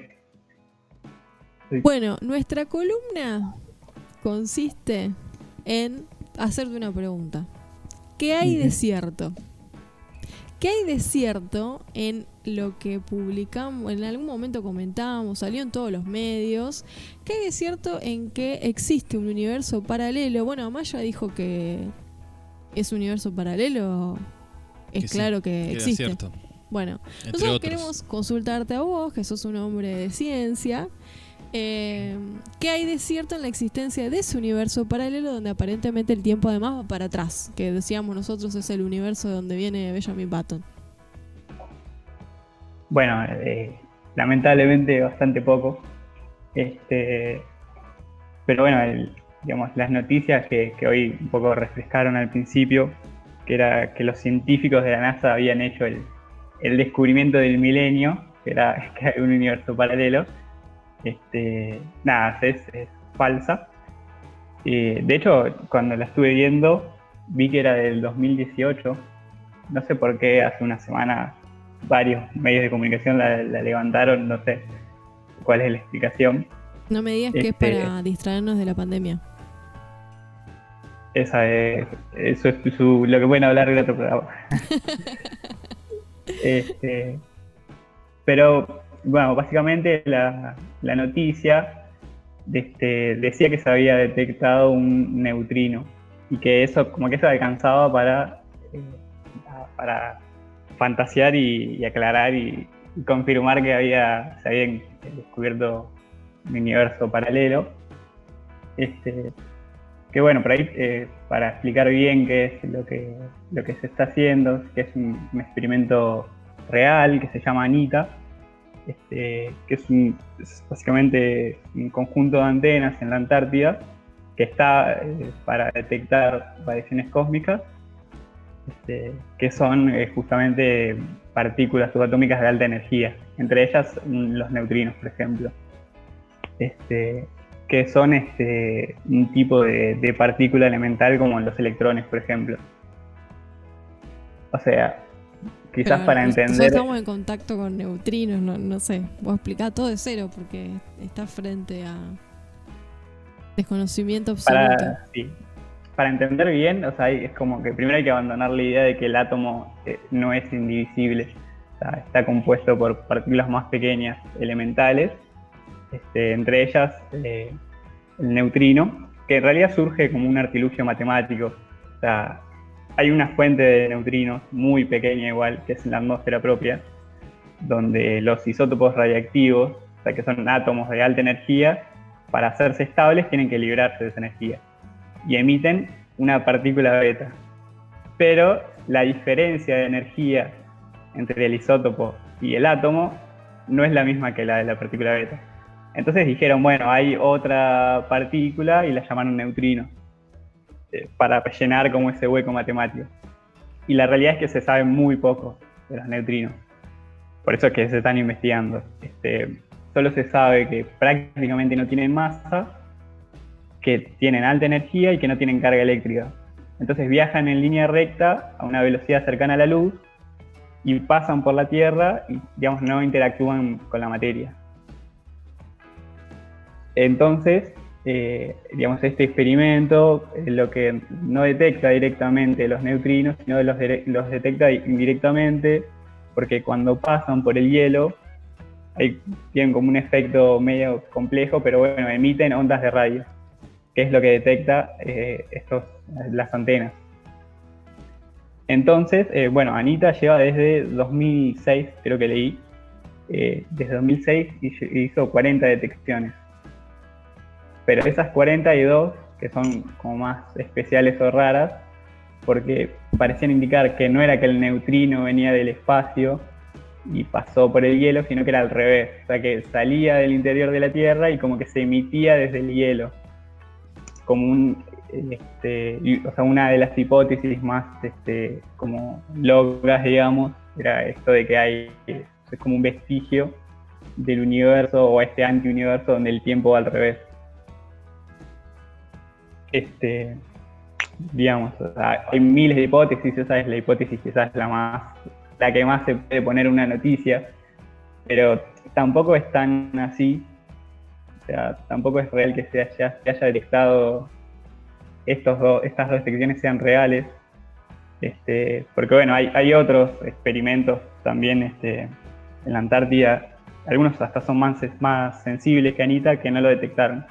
Bueno, nuestra columna consiste en hacerte una pregunta. ¿Qué hay de cierto? ¿Qué hay de cierto en lo que publicamos, en algún momento comentábamos, salió en todos los medios, que hay de cierto en que existe un universo paralelo. Bueno, Amaya dijo que ese universo paralelo es Que sí, claro que era existe. cierto. Bueno, Entre nosotros otros. queremos consultarte a vos, que sos un hombre de ciencia. ¿Qué hay de cierto en la existencia de ese universo paralelo donde aparentemente el tiempo además va para atrás? Que decíamos nosotros es el universo de donde viene Benjamin Button. Bueno, lamentablemente bastante poco. Pero bueno, digamos, las noticias que hoy un poco refrescaron al principio, que era que los científicos de la NASA habían hecho el descubrimiento del milenio, que era un universo paralelo. Nada, es falsa. De hecho, cuando la estuve viendo, vi que era del 2018. No sé por qué hace una semana varios medios de comunicación la levantaron, no sé cuál es la explicación. No me digas que es para distraernos de la pandemia. Eso es lo que pueden hablar en otro programa. Pero bueno, básicamente la noticia decía que se había detectado un neutrino y que eso como que eso alcanzaba para fantasear y aclarar y confirmar que se había descubierto un universo paralelo. Que bueno, por ahí para explicar bien qué es lo que se está haciendo, que es un experimento real que se llama ANITA, que es básicamente un conjunto de antenas en la Antártida que está para detectar radiaciones cósmicas, que son justamente partículas subatómicas de alta energía, entre ellas los neutrinos, por ejemplo, que son un tipo de partícula elemental como los electrones, por ejemplo. O sea, quizás Pero para nosotros entender... estamos en contacto con neutrinos, no sé. Vos explicá todo de cero porque está frente a desconocimiento absoluto. Para entender bien, o sea, es como que primero hay que abandonar la idea de que el átomo no es indivisible. O sea, está compuesto por partículas más pequeñas, elementales, entre ellas el neutrino, que en realidad surge como un artilugio matemático. O sea, hay una fuente de neutrinos muy pequeña igual, que es la atmósfera propia, donde los isótopos radiactivos, o sea, que son átomos de alta energía, para hacerse estables tienen que librarse de esa energía y emiten una partícula beta. Pero la diferencia de energía entre el isótopo y el átomo no es la misma que la de la partícula beta. Entonces dijeron, bueno, hay otra partícula y la llamaron neutrino, para rellenar como ese hueco matemático. Y la realidad es que se sabe muy poco de los neutrinos. Por eso es que se están investigando. Solo se sabe que prácticamente no tienen masa, que tienen alta energía y que no tienen carga eléctrica. Entonces viajan en línea recta a una velocidad cercana a la luz y pasan por la Tierra y, digamos, no interactúan con la materia. Entonces, digamos, este experimento lo que no detecta directamente los neutrinos, sino los detecta indirectamente, porque cuando pasan por el hielo, ahí tienen como un efecto medio complejo, pero bueno, emiten ondas de radio, que es lo que detecta las antenas. Entonces, bueno, ANITA lleva desde 2006, creo que leí, desde 2006 hizo 40 detecciones. Pero esas 42, que son como más especiales o raras, porque parecían indicar que no era que el neutrino venía del espacio y pasó por el hielo, sino que era al revés, o sea que salía del interior de la Tierra y como que se emitía desde el hielo, como o sea, una de las hipótesis más como locas, digamos, era esto de que es como un vestigio del universo o este antiuniverso donde el tiempo va al revés. Digamos, o sea, hay miles de hipótesis, esa es la hipótesis quizás la que más se puede poner una noticia, pero tampoco es tan así, o sea, tampoco es real que se haya detectado estas dos detecciones sean reales, porque bueno, hay otros experimentos también en la Antártida, algunos hasta son más sensibles que Anita, que no lo detectaron.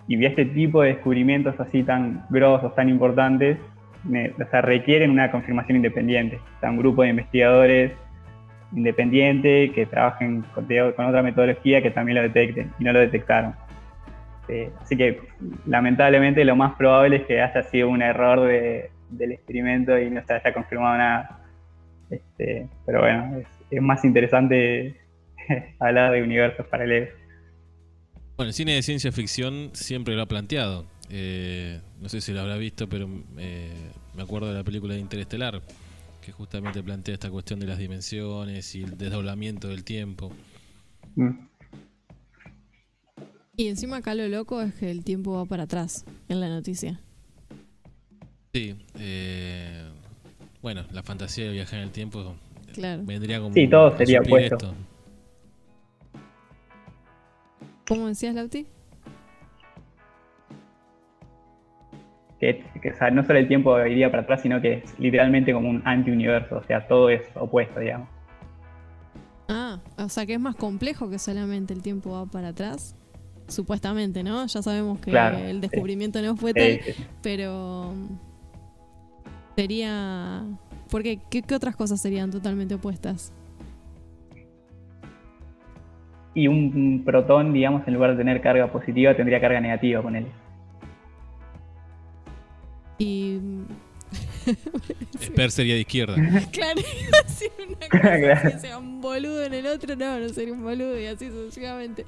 Y este tipo de descubrimientos así tan grosos, tan importantes, o sea, requieren una confirmación independiente. O sea, un grupo de investigadores independiente que trabajen con otra metodología que también lo detecten, y no lo detectaron. Así que lamentablemente lo más probable es que haya sido un error del experimento y no se haya confirmado nada. Pero bueno, es más interesante hablar de universos paralelos. Bueno, el cine de ciencia ficción siempre lo ha planteado. No sé si lo habrá visto, pero me acuerdo de la película de Interestelar, que justamente plantea esta cuestión de las dimensiones y el desdoblamiento del tiempo. Y encima acá lo loco es que el tiempo va para atrás en la noticia. Sí, bueno, la fantasía de viajar en el tiempo Claro. vendría como Sí, todo a sería suplir opuesto. esto. ¿Cómo decías, Lauti? Que o sea, no solo el tiempo iría para atrás, sino que es literalmente como un anti-universo, o sea, todo es opuesto, digamos. Ah, o sea que es más complejo que solamente el tiempo va para atrás. Supuestamente, ¿no? Ya sabemos que Claro, el sí. descubrimiento no fue tal, Sí. pero sería... ¿Por qué? ¿Qué otras cosas serían totalmente opuestas? Y un protón, digamos, en lugar de tener carga positiva, tendría carga negativa con él. Y... Esper sería de izquierda. Claro, iba a decir una cosa Claro. así, sea un boludo en el otro, no sería un boludo y así sucesivamente.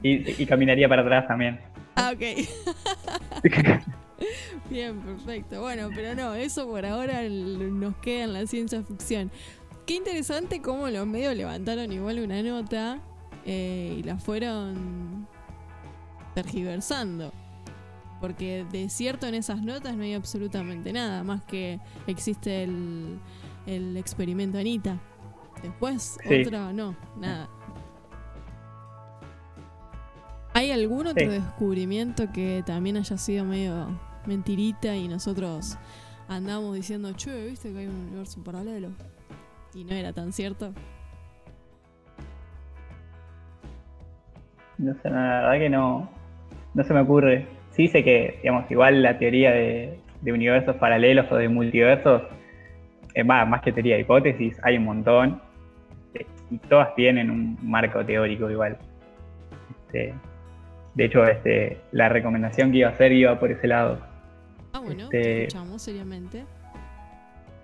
Y caminaría para atrás también. Ah, ok. Bien, perfecto. Bueno, pero no, eso por ahora nos queda en la ciencia ficción. Qué interesante cómo los medios levantaron igual una nota y la fueron tergiversando. Porque de cierto en esas notas no hay absolutamente nada, más que existe el experimento Anita. Después, Sí. otra, no, nada. ¿Hay algún otro Sí. descubrimiento que también haya sido medio mentirita y nosotros andamos diciendo, che, ¿viste que hay un universo paralelo? Y no era tan cierto. No sé, la verdad que no se me ocurre. Sí sé que, digamos, igual la teoría de universos paralelos o de multiversos, más que teoría de hipótesis, hay un montón. Y todas tienen un marco teórico igual. De hecho, la recomendación que iba a hacer iba por ese lado. Ah, bueno, te escuchamos seriamente.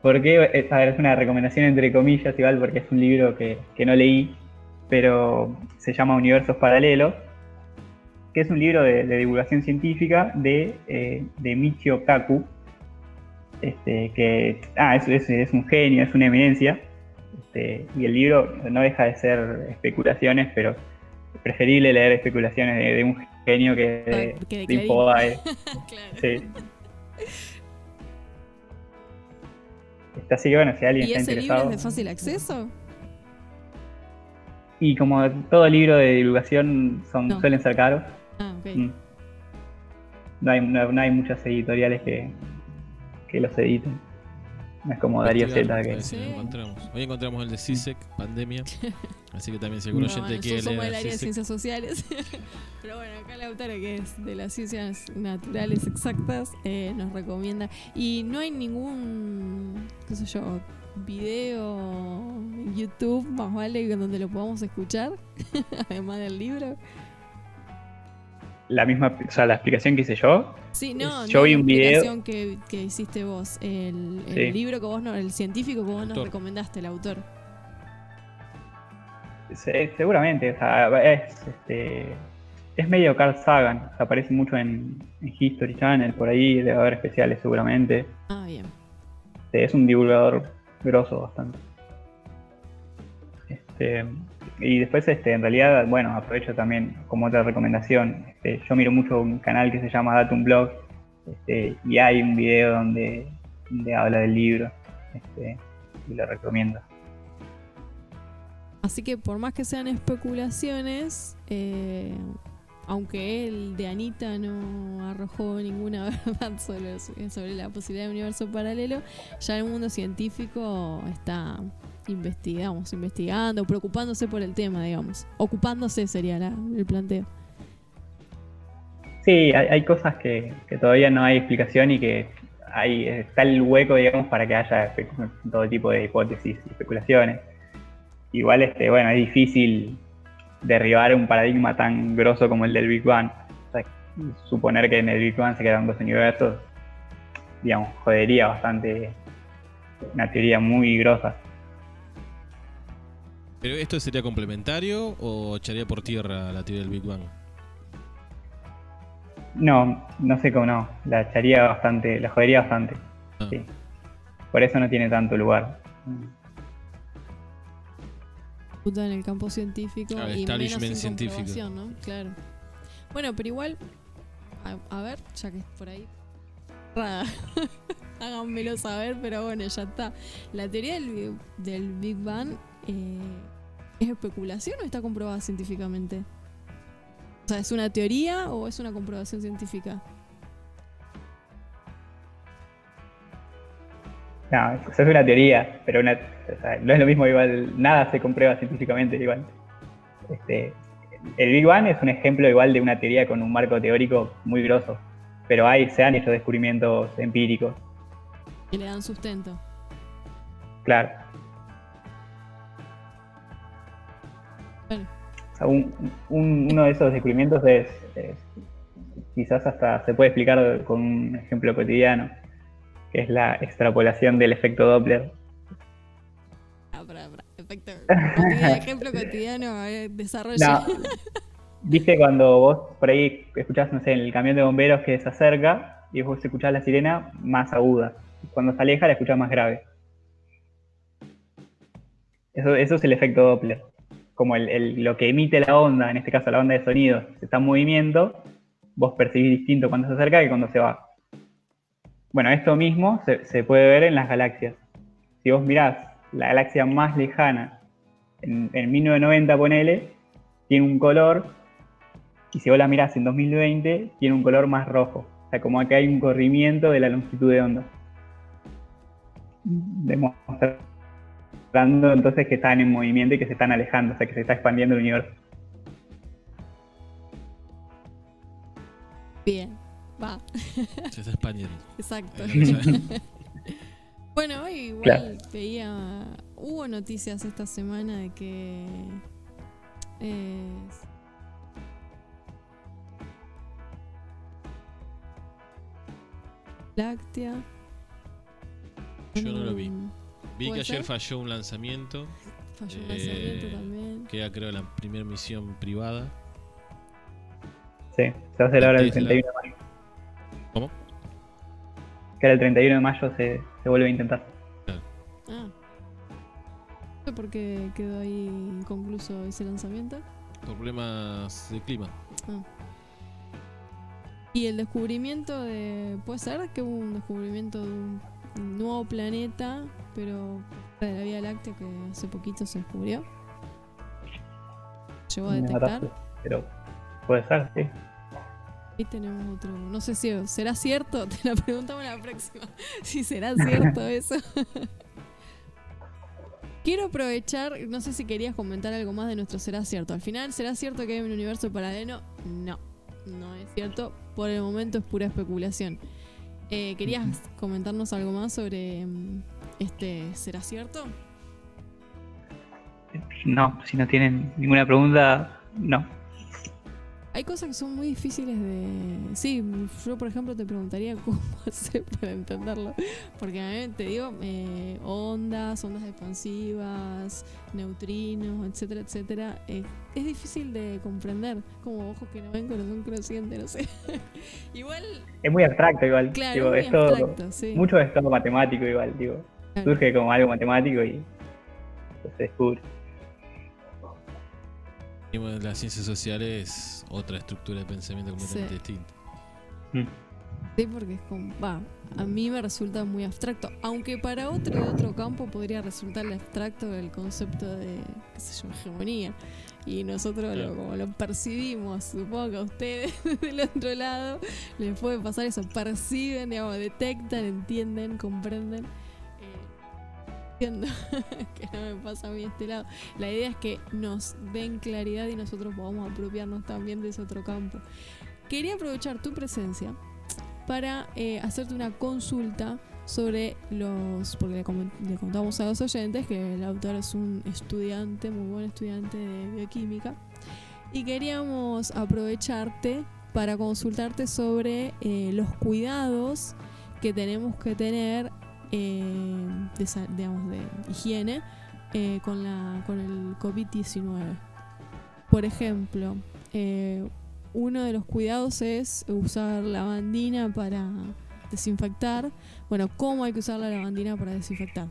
Porque, a ver, es una recomendación entre comillas igual, porque es un libro que no leí, pero se llama Universos Paralelos, que es un libro de divulgación científica de Michio Kaku, que es un genio, es una eminencia, y el libro no deja de ser especulaciones, pero es preferible leer especulaciones de un genio que Que de de Infobae. Claro. Sí. Así que bueno, si alguien ¿Y está ese libro interesado. es de fácil acceso? Y como todo libro de divulgación No. suelen ser caros. Ah, ok. No hay muchas editoriales que los editen. No es como Darío Investigar, Z a que... ver si lo encontramos. Hoy encontramos el de CISEC, pandemia. Así que también si algún oyente Bueno, quiere yo somos leer del el área de CISEC. ciencias sociales. Pero bueno, acá la autora que es de las ciencias naturales exactas nos recomienda. Y no hay ningún, qué sé yo, video en YouTube más vale donde lo podamos escuchar, además del libro. La explicación que hice yo. Sí, no, Yo no vi la un video. explicación que hiciste vos, el Sí. libro que vos el científico que vos nos Autor. recomendaste, el autor. Seguramente, o sea, es medio Carl Sagan, o sea, aparece mucho en History Channel, por ahí debe haber especiales seguramente. Ah, bien. Es un divulgador grosso bastante. Y después, en realidad, bueno, aprovecho también como otra recomendación. Yo miro mucho un canal que se llama Datum Blog, y hay un video donde habla del libro, y lo recomiendo. Así que por más que sean especulaciones, aunque el de Anita no arrojó ninguna verdad sobre la posibilidad de un universo paralelo, ya el mundo científico está investigando, preocupándose por el tema, digamos. Ocupándose sería el planteo. Sí, hay cosas que todavía no hay explicación y que está el hueco, digamos, para que haya todo tipo de hipótesis y especulaciones. Igual, bueno, es difícil derribar un paradigma tan grosso como el del Big Bang. O sea, suponer que en el Big Bang se quedan 2 universos, digamos, jodería bastante, una teoría muy grosa. ¿Pero esto sería complementario o echaría por tierra la teoría del Big Bang? No sé cómo no, la jodería bastante. Sí. Por eso no tiene tanto lugar. En el campo científico y menos en científico, comprobación, ¿no? Claro. Bueno, pero igual, a ver, ya que es por ahí, háganmelo saber, pero bueno, ya está. La teoría del Big Bang ¿es especulación o está comprobada científicamente? O sea, ¿es una teoría o es una comprobación científica? No, eso es una teoría, pero no es lo mismo, igual, nada se comprueba científicamente igual. El Big Bang es un ejemplo igual de una teoría con un marco teórico muy grosso, pero se han hecho descubrimientos empíricos. Que le dan sustento. Claro. Bueno. O sea, uno de esos descubrimientos es quizás hasta se puede explicar con un ejemplo cotidiano, que es la extrapolación del efecto Doppler. Efecto. Ejemplo cotidiano, desarrollo. No, viste cuando vos por ahí escuchás, no sé, el camión de bomberos que se acerca y vos escuchás la sirena más aguda. Cuando se aleja la escuchás más grave. Eso es el efecto Doppler. Como lo que emite la onda, en este caso la onda de sonido, si está en movimiento, vos percibís distinto cuando se acerca que cuando se va. Bueno, esto mismo se puede ver en las galaxias. Si vos mirás la galaxia más lejana, en 1990 ponele, tiene un color, y si vos la mirás en 2020, tiene un color más rojo. O sea, como que hay un corrimiento de la longitud de onda. Demostrando entonces que están en movimiento y que se están alejando, o sea, que se está expandiendo el universo. Bien, va. Se está expandiendo. Exacto. Claro. Bueno, hoy igual Claro. hubo noticias esta semana de que Láctea. Yo no lo vi. Vi que ayer ser? falló un lanzamiento. Falló un lanzamiento también. Que era, creo, la primera misión privada. Sí, se va a hacer ahora el Tesla. 31 de mayo. ¿Cómo? Que ahora el 31 de mayo se vuelve a intentar. No sé por qué quedó ahí inconcluso ese lanzamiento. Por problemas de clima. Y el descubrimiento puede ser que hubo un descubrimiento de un nuevo planeta, pero de la Vía Láctea, que hace poquito se descubrió. Llegó a Me detectar. mataste, pero puede ser, sí. Y tenemos otro. No sé si será cierto, te la preguntamos la próxima. Si será cierto eso. Quiero aprovechar, no sé si querías comentar algo más de nuestro será cierto. Al final, ¿será cierto que hay un universo paralelo? No es cierto. Por el momento es pura especulación. ¿Querías comentarnos algo más sobre será cierto? No, si no tienen ninguna pregunta, no. Hay cosas que son muy difíciles de... Sí, yo por ejemplo te preguntaría cómo hacer para entenderlo. Porque a mí te digo, ondas expansivas, neutrinos, etcétera, etcétera. Es difícil de comprender. Como ojos que no ven, corazón que no siente, no sé. Igual... Es muy abstracto igual. Claro, Digo, muy es todo, abstracto, sí. mucho es todo matemático igual, digo. Claro. Surge como algo matemático y se descubre. Y bueno, las ciencias sociales, otra estructura de pensamiento completamente distinta. Sí, porque es como... a mí me resulta muy abstracto. Aunque para otro campo podría resultarle abstracto el concepto de, qué sé yo, hegemonía. y nosotros como lo percibimos. Supongo que a ustedes del otro lado les puede pasar eso, perciben, digamos, detectan, entienden, comprenden. Entiendo que no me pasa a mí este lado. La idea es que nos den claridad y nosotros podamos apropiarnos también de ese otro campo. Quería aprovechar tu presencia para hacerte una consulta sobre porque le contamos a los oyentes que el autor es un estudiante, muy buen estudiante de bioquímica, y queríamos aprovecharte para consultarte sobre los cuidados que tenemos que tener de higiene con el COVID-19. Por ejemplo, uno de los cuidados es usar lavandina para desinfectar. Bueno, ¿cómo hay que usar la lavandina para desinfectar?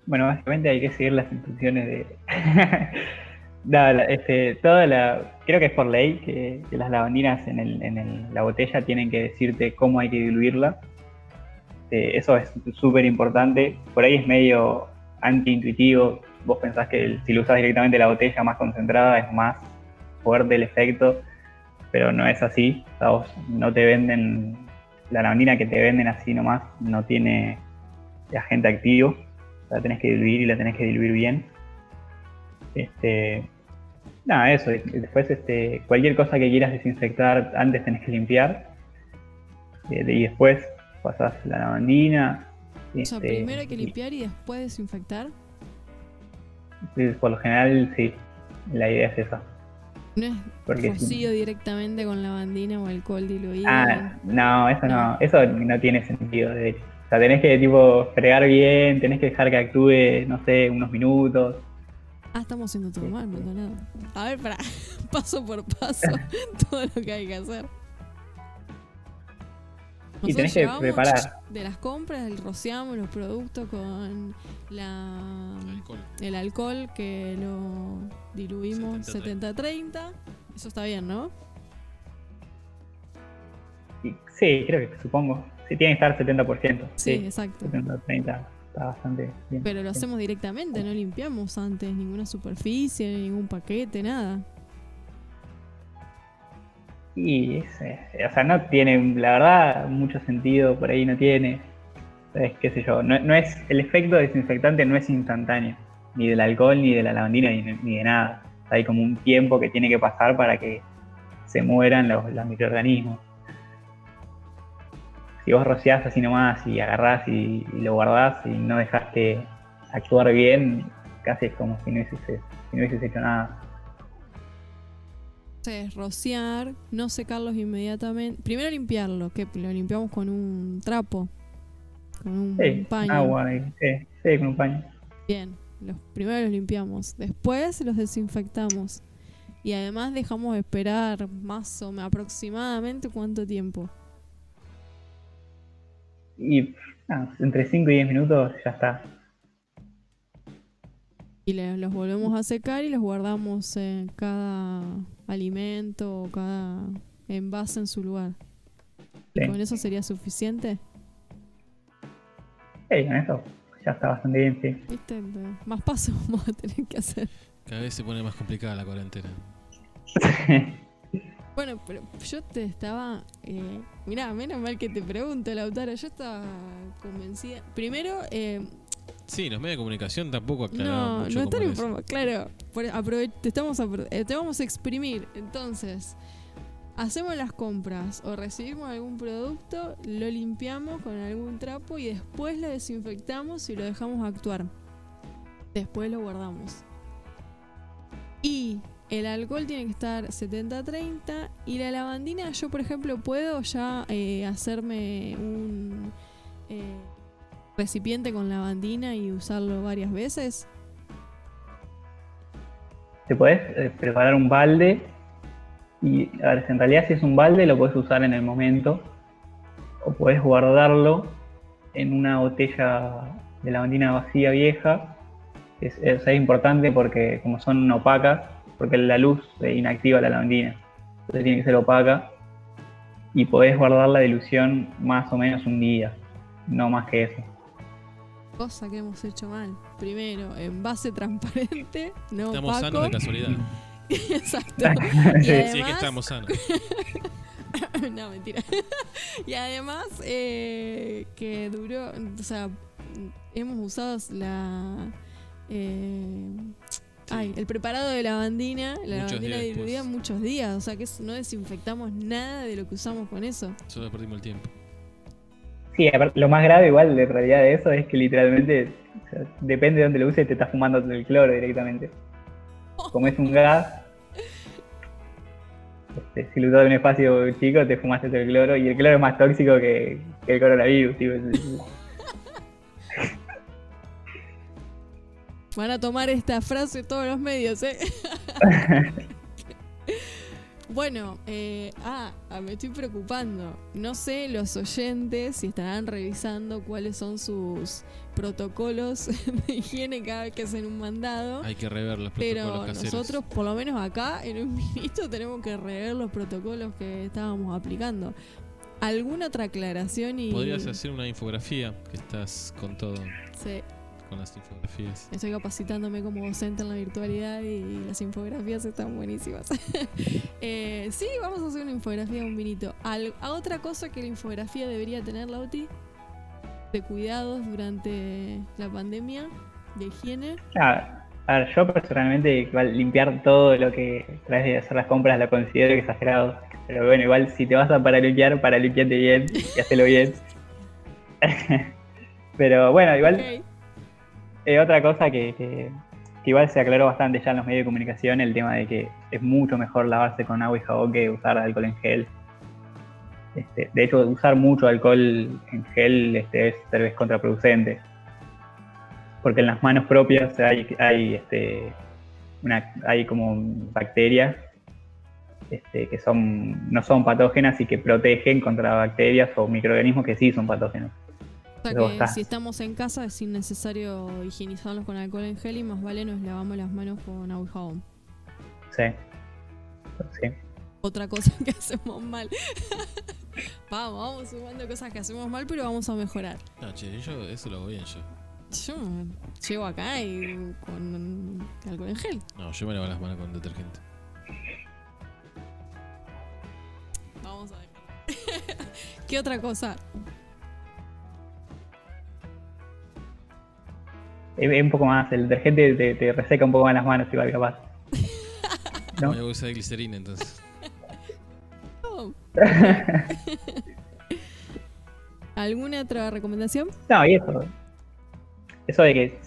Bueno, básicamente hay que seguir las instrucciones de... creo que es por ley que las lavandinas en la botella tienen que decirte cómo hay que diluirla. Eso es súper importante. Por ahí es medio antiintuitivo. Vos pensás que si lo usás directamente la botella más concentrada es más fuerte el efecto, pero no es así. O sea, vos no te venden, la lavandina que te venden así nomás no tiene agente activo. La tenés que diluir y la tenés que diluir bien. Eso. Después cualquier cosa que quieras desinfectar antes tenés que limpiar. Y después pasás la lavandina. O sea, primero hay que limpiar y después desinfectar. Por lo general, sí. La idea es esa. No es rocío directamente con lavandina o alcohol diluido. No, eso no. Eso no tiene sentido, de hecho. O sea, tenés que fregar bien, tenés que dejar que actúe, no sé, unos minutos. Estamos haciendo todo mal, Maldonado. A ver, paso por paso, todo lo que hay que hacer. Y tenés que preparar. De las compras, rociamos los productos con el alcohol que lo diluimos 70-30. Eso está bien, ¿no? Sí, creo que supongo. Sí, tiene que estar 70%. Sí, exacto. 70-30 está bastante bien. Pero lo hacemos directamente, no limpiamos antes ninguna superficie, ningún paquete, nada. Y o sea, no tiene, la verdad, mucho sentido, por ahí no tiene. ¿Sabes? Qué sé yo, no es, el efecto desinfectante no es instantáneo, ni del alcohol, ni de la lavandina, ni de nada. Hay como un tiempo que tiene que pasar para que se mueran los microorganismos. Si vos rociás así nomás y agarrás y lo guardás y no dejaste actuar bien, casi es como si no hubieses hecho nada. Es rociar, no secarlos inmediatamente. Primero limpiarlo, que lo limpiamos con un trapo, con un paño. Agua, sí, con un paño. Bien, primero los limpiamos, después los desinfectamos. Y además dejamos esperar aproximadamente ¿cuánto tiempo? Y entre 5 y 10 minutos ya está. Y los volvemos a secar y los guardamos en cada alimento o cada envase en su lugar. Sí. ¿Con eso sería suficiente? Sí, con eso ya está bastante bien, sí. ¿Viste? Más pasos vamos a tener que hacer. Cada vez se pone más complicada la cuarentena. Bueno, pero yo te estaba... mirá, menos mal que te pregunto, Lautaro. Yo estaba convencida. Primero... sí, los medios de comunicación tampoco aclararon mucho. No están informados, claro. Te vamos a exprimir. Entonces, hacemos las compras o recibimos algún producto, lo limpiamos con algún trapo y después lo desinfectamos y lo dejamos actuar. Después lo guardamos. Y el alcohol tiene que estar 70-30 y la lavandina, yo por ejemplo puedo ya hacerme un recipiente con lavandina y usarlo varias veces. Te podés preparar un balde y, a ver, en realidad si es un balde lo podés usar en el momento o podés guardarlo en una botella de lavandina vacía vieja. Es importante porque como son opacas, porque la luz inactiva la lavandina, entonces tiene que ser opaca y podés guardar la dilución más o menos un día, no más que eso. Cosa que hemos hecho mal. Primero, envase transparente, no Estamos opaco. sanos de casualidad. Exacto. Y Sí, es que además, estamos sanos. no, mentira. Y además, que duró, o sea, hemos usado el preparado de lavandina, la Muchos lavandina días diluida después. muchos días, o sea que no desinfectamos nada de lo que usamos con eso. Solo perdimos el tiempo. Sí, aparte, lo más grave igual de realidad de eso es que literalmente, o sea, depende de dónde lo uses, te estás fumando el cloro directamente. Como es un gas, si lo usas en un espacio chico, te fumaste el cloro, y el cloro es más tóxico que el coronavirus. Tipo. Van a tomar esta frase todos los medios, ¿eh? Bueno, me estoy preocupando. No sé los oyentes si estarán revisando cuáles son sus protocolos de higiene cada vez que hacen un mandado. Hay que rever los Pero protocolos caseros. nosotros, por lo menos acá, en un minuto tenemos que rever los protocolos que estábamos aplicando. ¿Alguna otra aclaración? Podrías hacer una infografía, que estás con todo, Sí, con las infografías. estoy capacitándome como docente en la virtualidad y las infografías están buenísimas. Sí, vamos a hacer una infografía de un vinito. ¿A otra cosa que la infografía debería tener, Lauti? De cuidados durante la pandemia, de higiene. A ver, yo personalmente igual limpiar todo lo que traes de hacer las compras lo considero exagerado. Pero bueno, igual si te vas a paralimpiarte bien y hacelo bien. Pero bueno, igual otra cosa que igual se aclaró bastante ya en los medios de comunicación, el tema de que es mucho mejor lavarse con agua y jabón que usar alcohol en gel. De hecho, usar mucho alcohol en gel es tal vez contraproducente. Porque en las manos propias hay como bacterias que no son patógenas y que protegen contra bacterias o microorganismos que sí son patógenos. O sea que si estamos en casa es innecesario higienizarlos con alcohol en gel y más vale nos lavamos las manos con agua y jabón. Sí. Otra cosa que hacemos mal. Vamos sumando cosas que hacemos mal, pero vamos a mejorar. No, che, yo eso lo hago bien yo. Yo llego acá y con alcohol en gel. No, yo me lavo las manos con detergente. Vamos a ver. ¿Qué otra cosa? Es un poco más, el detergente te reseca un poco más las manos igual capaz. ¿No? Voy a usar de glicerina entonces. Oh. ¿Alguna otra recomendación? No, y eso de que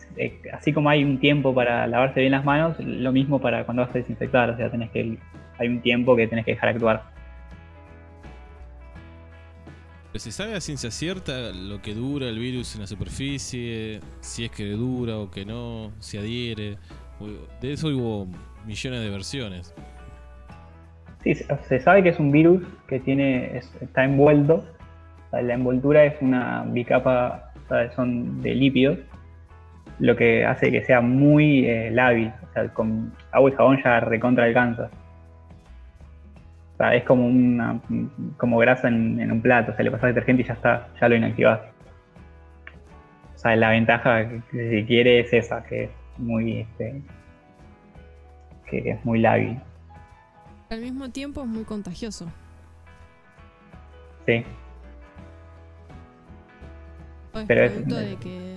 así como hay un tiempo para lavarse bien las manos, lo mismo para cuando vas a desinfectar, o sea, hay un tiempo que tenés que dejar actuar. Pero ¿se sabe a ciencia cierta lo que dura el virus en la superficie? Si es que dura o que no, si adhiere. De eso hubo millones de versiones. Sí, se sabe que es un virus que está envuelto. O sea, la envoltura es una bicapa, o sea, son de lípidos, lo que hace que sea muy lábil. O sea, con agua y jabón ya recontra alcanza. O sea, es como grasa en un plato. O sea, le pasas detergente y ya está, ya lo inactivas. O sea, la ventaja que si quiere es esa, que es muy lábil. Al mismo tiempo es muy contagioso. Sí. ¿O es Pero producto de que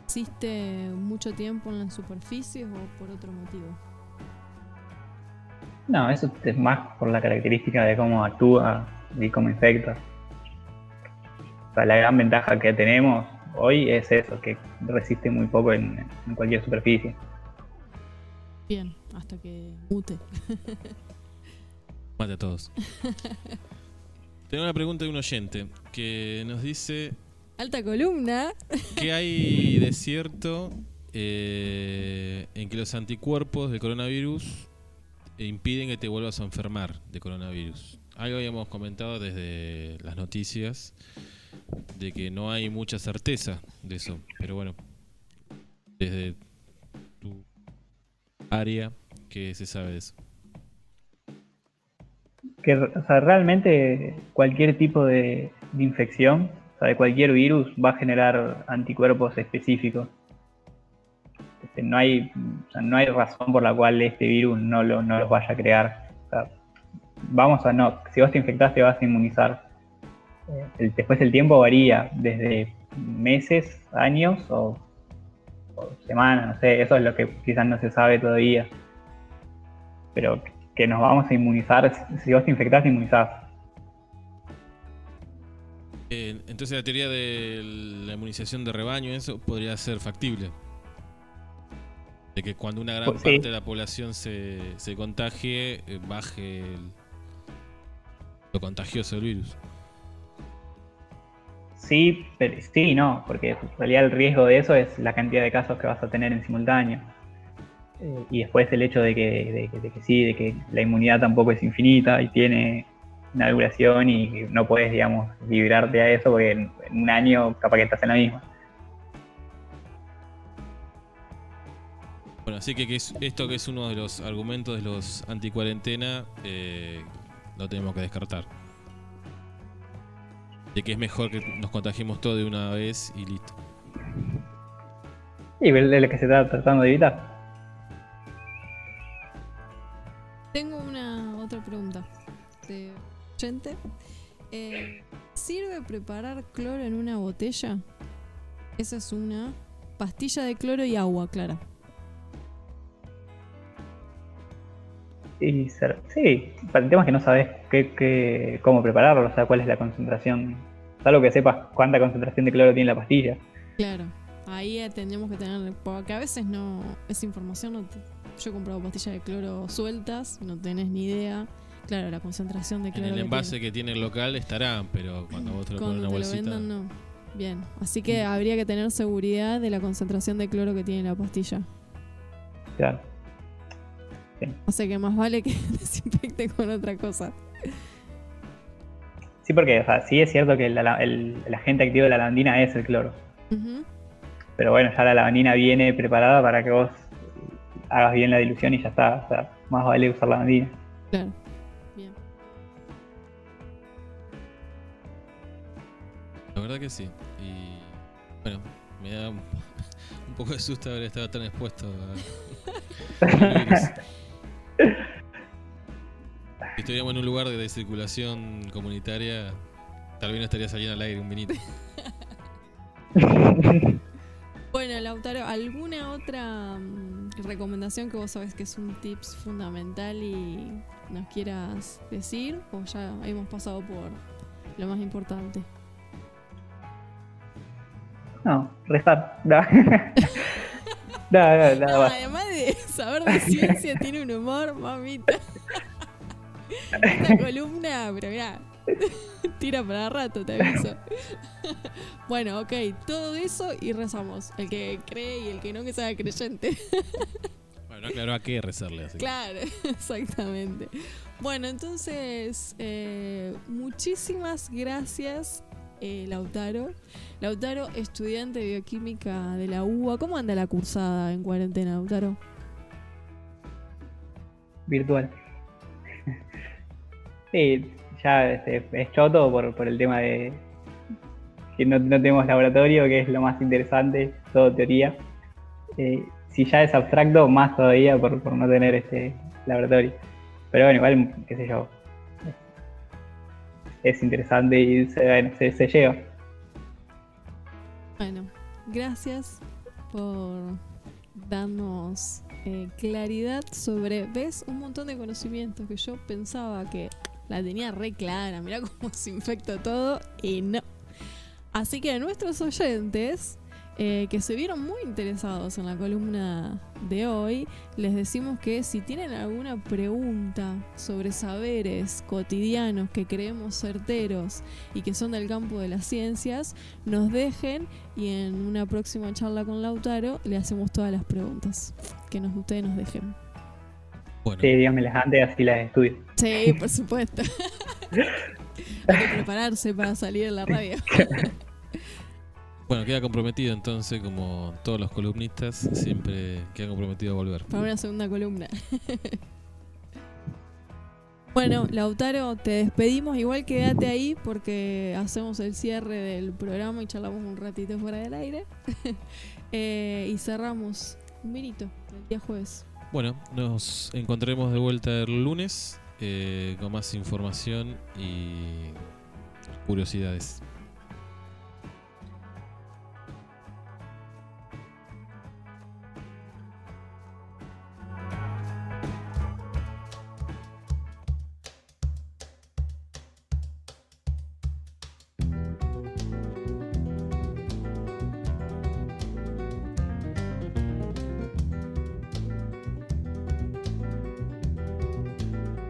existe mucho tiempo en las superficies o por otro motivo? No, eso es más por la característica de cómo actúa y cómo infecta. O sea, la gran ventaja que tenemos hoy es eso, que resiste muy poco en cualquier superficie. Bien, hasta que mute. Mate a todos. Tengo una pregunta de un oyente que nos dice: Alta columna. ¿qué hay de cierto en que los anticuerpos del coronavirus impiden que te vuelvas a enfermar de coronavirus? Algo habíamos comentado desde las noticias de que no hay mucha certeza de eso, pero bueno, desde tu área, ¿qué se sabe de eso? O sea, realmente cualquier tipo de infección, o sea, de cualquier virus va a generar anticuerpos específicos. No hay razón por la cual este virus no los vaya a crear. O sea, si vos te infectaste vas a inmunizar. Después el tiempo varía, desde meses, años o semanas, no sé, eso es lo que quizás no se sabe todavía. Pero que nos vamos a inmunizar, si vos te infectás, te inmunizás. Entonces la teoría de la inmunización de rebaño, eso podría ser factible. De que cuando una gran parte de la población se contagie, baje lo contagioso del virus. Sí, pero sí, no, porque en realidad el riesgo de eso es la cantidad de casos que vas a tener en simultáneo. Y después el hecho de que la inmunidad tampoco es infinita y tiene una duración y no puedes, digamos, librarte a eso porque en un año capaz que estás en la misma. Bueno, así que esto que es uno de los argumentos de los anticuarentena, lo tenemos que descartar. De que es mejor que nos contagiemos todos de una vez y listo. Y es lo que se está tratando de evitar. Tengo una otra pregunta de oyente. ¿Sirve preparar cloro en una botella? Esa es una pastilla de cloro y agua, Clara. Sí, para el tema es que no sabes cómo prepararlo, o sea, cuál es la concentración. Salvo que sepas cuánta concentración de cloro tiene la pastilla. Claro, ahí tendríamos que tener, porque a veces no, esa información no yo he comprado pastillas de cloro sueltas, no tenés ni idea. Claro, la concentración de cloro. En el envase que tiene el local estarán, pero cuando vos te lo pones en una bolsita. Cuando te lo vendan, no. Bien, así que habría que tener seguridad de la concentración de cloro que tiene la pastilla. Claro. Sí. O sea que más vale que desinfecte con otra cosa. Sí, porque, o sea, sí es cierto que el agente activo de la lavandina es el cloro. Uh-huh. Pero bueno, ya la lavandina viene preparada para que vos hagas bien la dilución y ya está. O sea, más vale usar lavandina. Claro. Bien. La verdad que sí. Y bueno, me da un poco de susto haber estado tan expuesto al virus. Si estuviéramos en un lugar de circulación comunitaria, tal vez no estaría saliendo al aire un vinito. Bueno, Lautaro, ¿alguna otra recomendación que vos sabés que es un tips fundamental y nos quieras decir? ¿O ya hemos pasado por lo más importante? No, restar. No. Nada más. Además de saber de ciencia, tiene un humor, mamita. Esta columna, pero mirá, tira para rato, te aviso. Bueno, ok, todo eso y rezamos. El que cree y el que no, que sea creyente. Bueno, aclaró a qué rezarle. Así. Claro, exactamente. Bueno, entonces, muchísimas gracias, Lautaro. Lautaro, estudiante de bioquímica de la UBA. ¿Cómo anda la cursada en cuarentena, Lautaro? Virtual. Sí, ya es choto por el tema de que no tenemos laboratorio, que es lo más interesante, todo teoría. Si ya es abstracto, más todavía por no tener laboratorio. Pero bueno, igual, qué sé yo, es interesante y se lleva. Bueno, gracias por darnos claridad sobre, ¿ves? Un montón de conocimientos que yo pensaba que la tenía re clara. Mirá cómo se infectó todo y no. Así que a nuestros oyentes que se vieron muy interesados en la columna de hoy, les decimos que si tienen alguna pregunta sobre saberes cotidianos que creemos certeros y que son del campo de las ciencias, nos dejen y en una próxima charla con Lautaro le hacemos todas las preguntas que ustedes nos dejen. Bueno. Sí, díganmelas antes, así las estudio. Sí, por supuesto. Hay que prepararse para salir en la radio. Bueno, queda comprometido entonces, como todos los columnistas, siempre queda comprometido a volver. Para una segunda columna. Bueno, Lautaro, te despedimos. Igual quédate ahí porque hacemos el cierre del programa y charlamos un ratito fuera del aire. Y cerramos un vinito el día jueves. Bueno, nos encontraremos de vuelta el lunes con más información y curiosidades.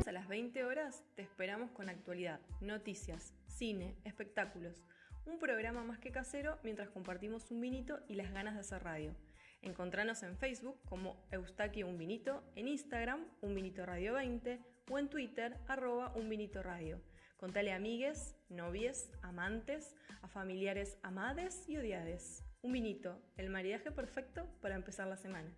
A las 20 horas te esperamos con actualidad, noticias, cine, espectáculos. Un programa más que casero mientras compartimos un vinito y las ganas de hacer radio. Encontranos en Facebook como Eustaquio Un Vinito, en Instagram Un Vinito Radio 20 o en Twitter @Un Vinito Radio. Contale a amigues, novies, amantes, a familiares amades y odiades. Un vinito, el maridaje perfecto para empezar la semana.